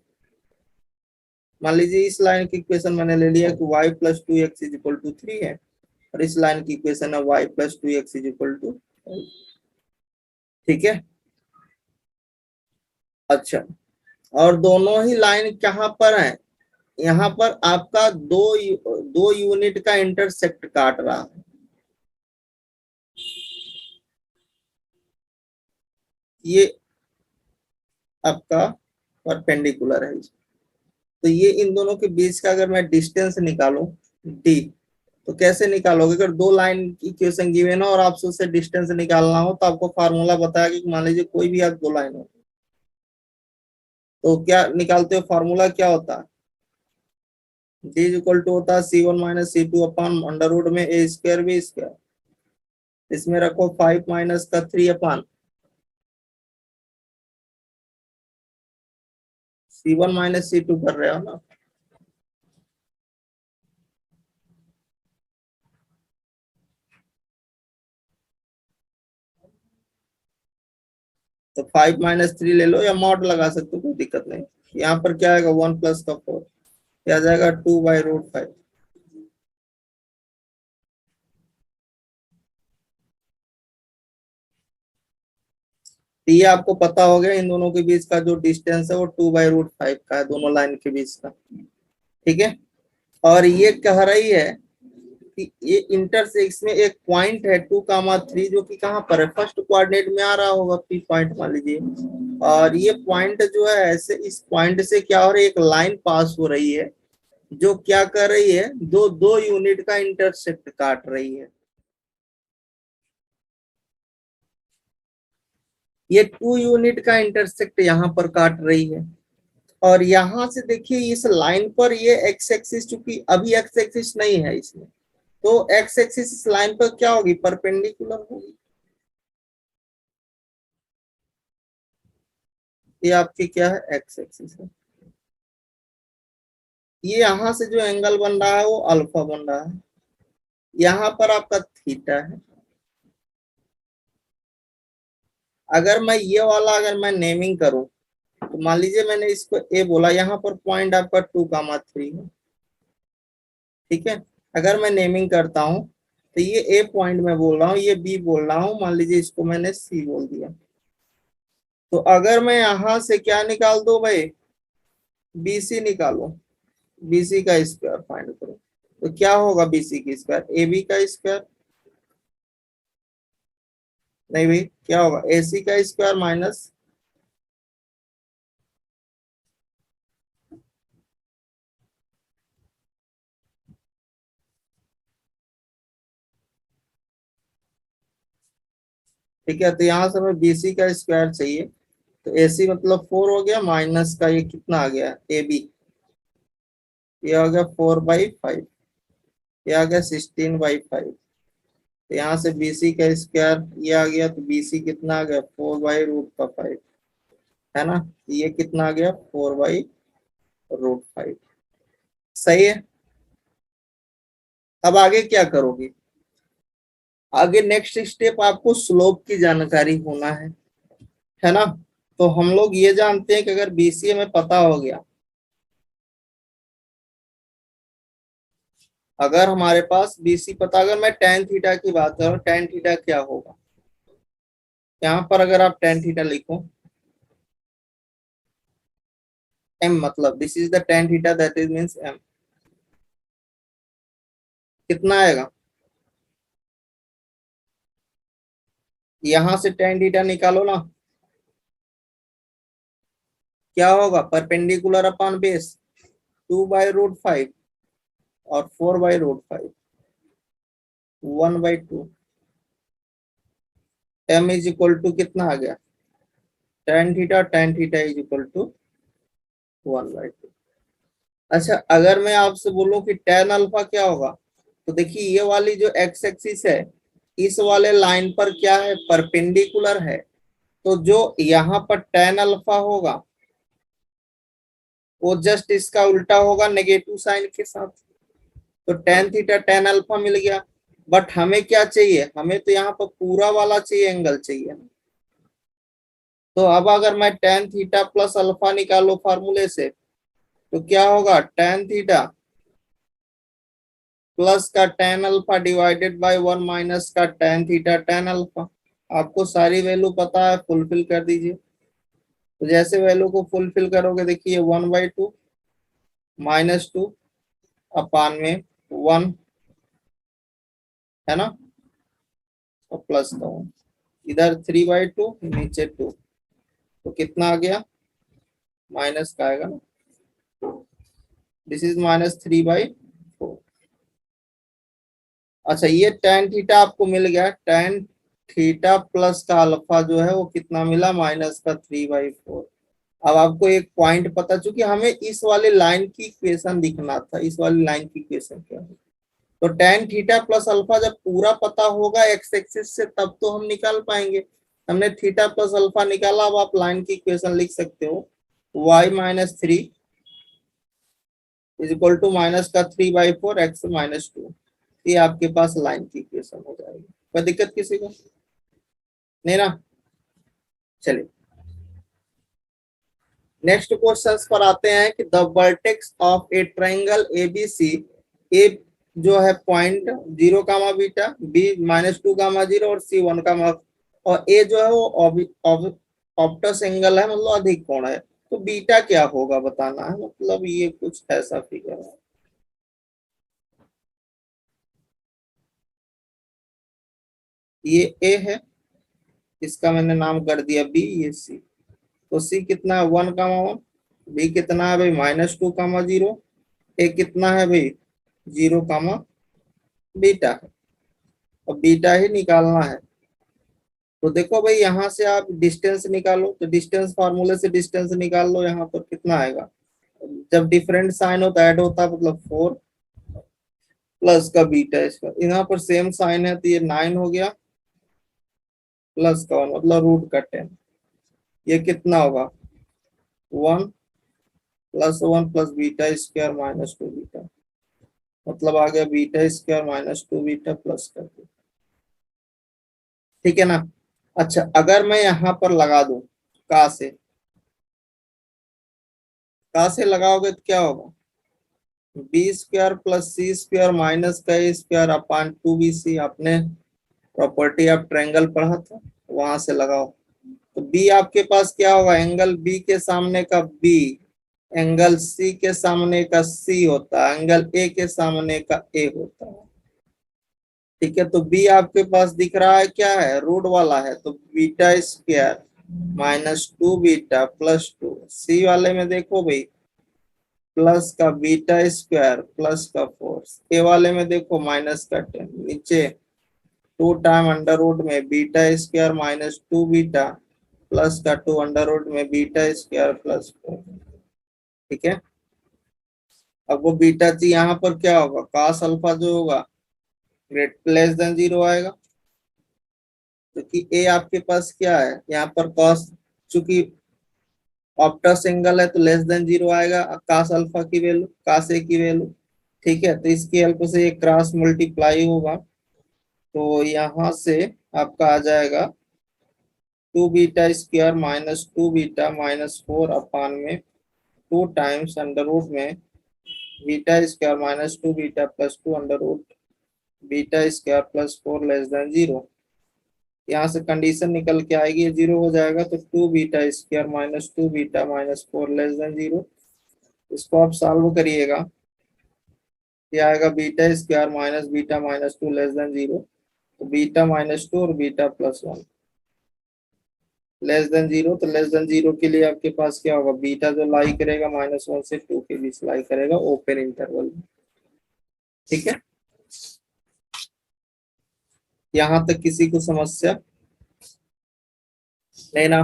मान लीजिए इस लाइन की इक्वेशन मैंने ले लिया कि y plus 2x is equal to 3 है, और इस लाइन की इक्वेशन है y plus 2x is equal to 5। ठीक है, अच्छा और दोनों ही लाइन कहाँ पर है, यहाँ पर आपका दो यूनिट का इंटरसेक्ट काट रहा है। ये आपका परपेंडिकुलर है, तो ये इन दोनों के बीच का अगर मैं डिस्टेंस निकालूं d, तो कैसे निकालोगे? अगर दो लाइन की इक्वेशन गिवन हो और आपसे उससे डिस्टेंस निकालना हो तो आपको फार्मूला बताया कि मान लीजिए कोई भी आप दो लाइन हो तो क्या निकालते हो? फार्मूला क्या होता है? डी इक्वल टू होता है C1 minus C2 upon under root में ए स्क्वायर बी स्क्वायर। इसमें रखो 5 माइनस का 3 अपॉन C1 माइनस C2 कर रहे हो ना। तो 5 माइनस 3 ले लो या मॉड लगा सकते हो, कोई दिक्कत नहीं। यहाँ पर क्या आएगा? 1 प्लस का 4 क्या आ जाएगा? 2/√5। ये आपको पता हो गया इन दोनों के बीच का जो डिस्टेंस है वो 2/√5 का है, दोनों लाइन के बीच का। ठीक है। और ये कह रही है कि ये इंटरसेक्स में एक पॉइंट है 2,3 जो कि कहाँ पर है? फर्स्ट कोऑर्डिनेट में आ रहा होगा, पी पॉइंट मान लीजिए। और ये पॉइंट जो है ऐसे इस पॉइंट से क्या हो रही है? एक लाइन पास हो रही है जो क्या कर रही है? दो दो यूनिट का इंटरसेक्ट काट रही है। ये 2 यूनिट का इंटरसेक्ट यहाँ पर काट रही है। और यहां से देखिए इस लाइन पर ये एक्स एक्सिस, चूंकि अभी एक्स एक्सिस नहीं है इसमें, तो एक्स एक्सिस इस लाइन पर क्या होगी? परपेंडिकुलर होगी। ये आपकी क्या है? एक्स एक्सिस है। ये यहां से जो एंगल बन रहा है वो अल्फा बन रहा है। यहाँ पर आपका थीटा है। अगर मैं ये वाला अगर मैं नेमिंग करूं तो मान लीजिए मैंने इसको ए बोला, यहाँ पर पॉइंट आपका 2,3 है। ठीक है। अगर मैं नेमिंग करता हूं तो ये ए पॉइंट में बोल रहा हूँ, ये बी बोल रहा हूँ, मान लीजिए इसको मैंने सी बोल दिया। तो अगर मैं यहां से क्या निकाल दो भाई? बीसी निकालो। बीसी का स्क्वायर फाइंड करो। तो क्या होगा बीसी की स्क्वायर? ए बी का स्क्वायर। नहीं भाई, क्या होगा? एसी का स्क्वायर माइनस ठीक है। तो यहाँ से हमें बीसी का स्क्वायर चाहिए। तो एसी मतलब 4 हो गया, माइनस का ये कितना आ गया? ए बी, ये आ गया 4/5, ये आ गया 16/5। तो यहाँ से बीसी का स्क्वायर ये आ गया, तो बीसी कितना आ गया? 4/√5 है ना। ये कितना आ गया? 4/√5। सही है। अब आगे क्या करोगे? आगे नेक्स्ट स्टेप आपको स्लोप की जानकारी होना है ना। तो हम लोग ये जानते हैं कि अगर बीसीए में पता हो गया, अगर हमारे पास बीसी पता, अगर मैं टेन थीटा की बात करूं, टेन थीटा क्या होगा? यहाँ पर अगर आप टेन थीटा लिखो, एम मतलब this is the tan theta that is means m, कितना आएगा? यहां से टेन थीटा निकालो ना, क्या होगा? परपेंडिकुलर अपॉन बेस 2/√5 और 4/√5, 1/2। एम इज इक्वल टू कितना आ गया? Tan theta, tan theta is equal to 1/2। अच्छा, अगर मैं आपसे बोलूं कि टेन अल्फा क्या होगा, तो देखिए ये वाली जो एक्स एक्सिस है इस वाले लाइन पर क्या है? परपेंडिकुलर है। तो जो यहाँ पर टेन अल्फा होगा वो जस्ट इसका उल्टा होगा नेगेटिव साइन के साथ। तो टेन थीटा टेन अल्फा मिल गया। बट हमें क्या चाहिए? हमें तो यहाँ पर पूरा वाला चाहिए, एंगल चाहिए। तो अब अगर मैं टेन थीटा प्लस अल्फा निकालो फार्मूले से तो क्या होगा? टेन थीटा प्लस का tan alpha divided by 1 minus का टेन थीटा टेन अल्फा। आपको सारी वैल्यू पता है, फुलफिल कर दीजिए। तो जैसे वैल्यू को फुलफिल करोगे देखिए 1/2 -2 अपान में 1 है ना, और प्लस का 1, इधर 3/2 नीचे 2, तो कितना आ गया? माइनस का आएगा ना। This is -3/4। अच्छा, ये tan थीटा आपको मिल गया, tan थीटा प्लस का अल्फा जो है वो कितना मिला, -3/4। अब आपको एक पॉइंट पता, चूंकि हमें इस वाले लाइन की इक्वेशन दिखना था, इस वाली लाइन की इक्वेशन क्या है, तो tan थीटा प्लस अल्फा जब पूरा पता होगा एक्स एक्सिस से तब तो हम निकाल पाएंगे। हमने थीटा प्लस अल्फा निकाला, अब आप लाइन की इक्वेशन लिख सकते हो, y-3 is equal to -3/4 x-2। ये आपके पास लाइन की इक्वेशन हो जाएगी। कोई दिक्कत किसी को नहीं ना? चलिए नेक्स्ट क्वेश्चन पर आते हैं कि the vertex of a triangle ABC, A जो है point 0 comma beta, B -2 comma 0 और सी 1 कामा, और ए जो है वो ऑप्टस एंगल है, मतलब अधिक कोण है, तो बीटा क्या होगा बताना है, मतलब ये कुछ ऐसा फिगर है। ये ए है, इसका मैंने नाम कर दिया बी, ये सी, तो सी कितना है 1,1, बी कितना है भाई -2,0, ए कितना है भाई 0,बीटा है, और बीटा ही निकालना है। तो देखो भाई यहाँ से आप डिस्टेंस निकालो, तो डिस्टेंस फार्मूले से डिस्टेंस निकाल लो, यहाँ पर कितना आएगा, जब डिफरेंट साइन होता है ऐड होता है, मतलब 4 प्लस का बीटा, इसका यहाँ पर सेम साइन है तो ये 9 हो गया, प्लस का 1 मतलब रूट का 10, ये कितना होगा 1 plus 1 plus beta square -2 beta, मतलब आ गया बीटा स्क्वायर -2 बीटा प्लस कर दो, ठीक है ना। अच्छा, अगर मैं यहाँ पर लगा दूं का से लगाओगे तो क्या होगा, बी स्क्वायर प्लस सी स्क्वायर माइनस का ए स्क्वायर अपान 2bc, आपने प्रॉपर्टी ऑफ ट्रायंगल पढ़ा था, वहां से लगाओ। तो बी आपके पास क्या होगा, एंगल बी के सामने का बी, एंगल सी के सामने का सी होता है, एंगल ए के सामने का ए होता है, ठीक है। तो बी आपके पास दिख रहा है क्या है, रूट वाला है, तो बीटा स्क्वायर -2 बीटा प्लस 2, सी वाले में देखो भाई प्लस का बीटा स्क्वायर प्लस का 4, ए वाले में देखो -10, नीचे 2 टाइम अंडर रूट में बीटा स्क्वायर -2 बीटा प्लस का 2 अंडर रूट में बीटा स्क्वायर प्लस 4, ठीक है। अब वो बीटा जी यहाँ पर क्या होगा, cos अल्फा जो होगा ग्रेट लेस देन 0 आएगा, क्योंकि ए आपके पास क्या है यहाँ पर cos, चूंकि ऑप्टस एंगल है तो लेस देन 0 आएगा, cos अल्फा की वैल्यू, cos ए की वैल्यू, ठीक है। तो इसकी हेल्प से ये क्रॉस मल्टीप्लाई होगा, तो यहाँ से आपका आ जाएगा 2 बीटा स्क्वायर -2 बीटा -4 अपान में 2 टाइम्स अंडर रूट में beta square -2 beta plus 2 under root beta square plus 4 less than 0। यहाँ से कंडीशन निकल के आएगी, ये 0 हो जाएगा, तो 2 beta square -2 beta -4 less than 0, इसको आप सॉल्व करिएगा, ये आएगा beta square minus beta -2 less than 0, तो बीटा -2 और बीटा +1 लेस देन 0, तो लेस देन 0 के लिए आपके पास क्या होगा, बीटा जो लाई करेगा -1 से 2 के बीच लाई करेगा ओपन इंटरवल में, ठीक है। यहाँ तक किसी को समस्या नहीं ना?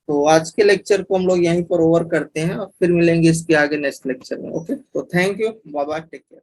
तो आज के लेक्चर को हम लोग यहीं पर ओवर करते हैं और फिर मिलेंगे इसके आगे नेक्स्ट लेक्चर में। ओके, तो thank you, bye bye, take care.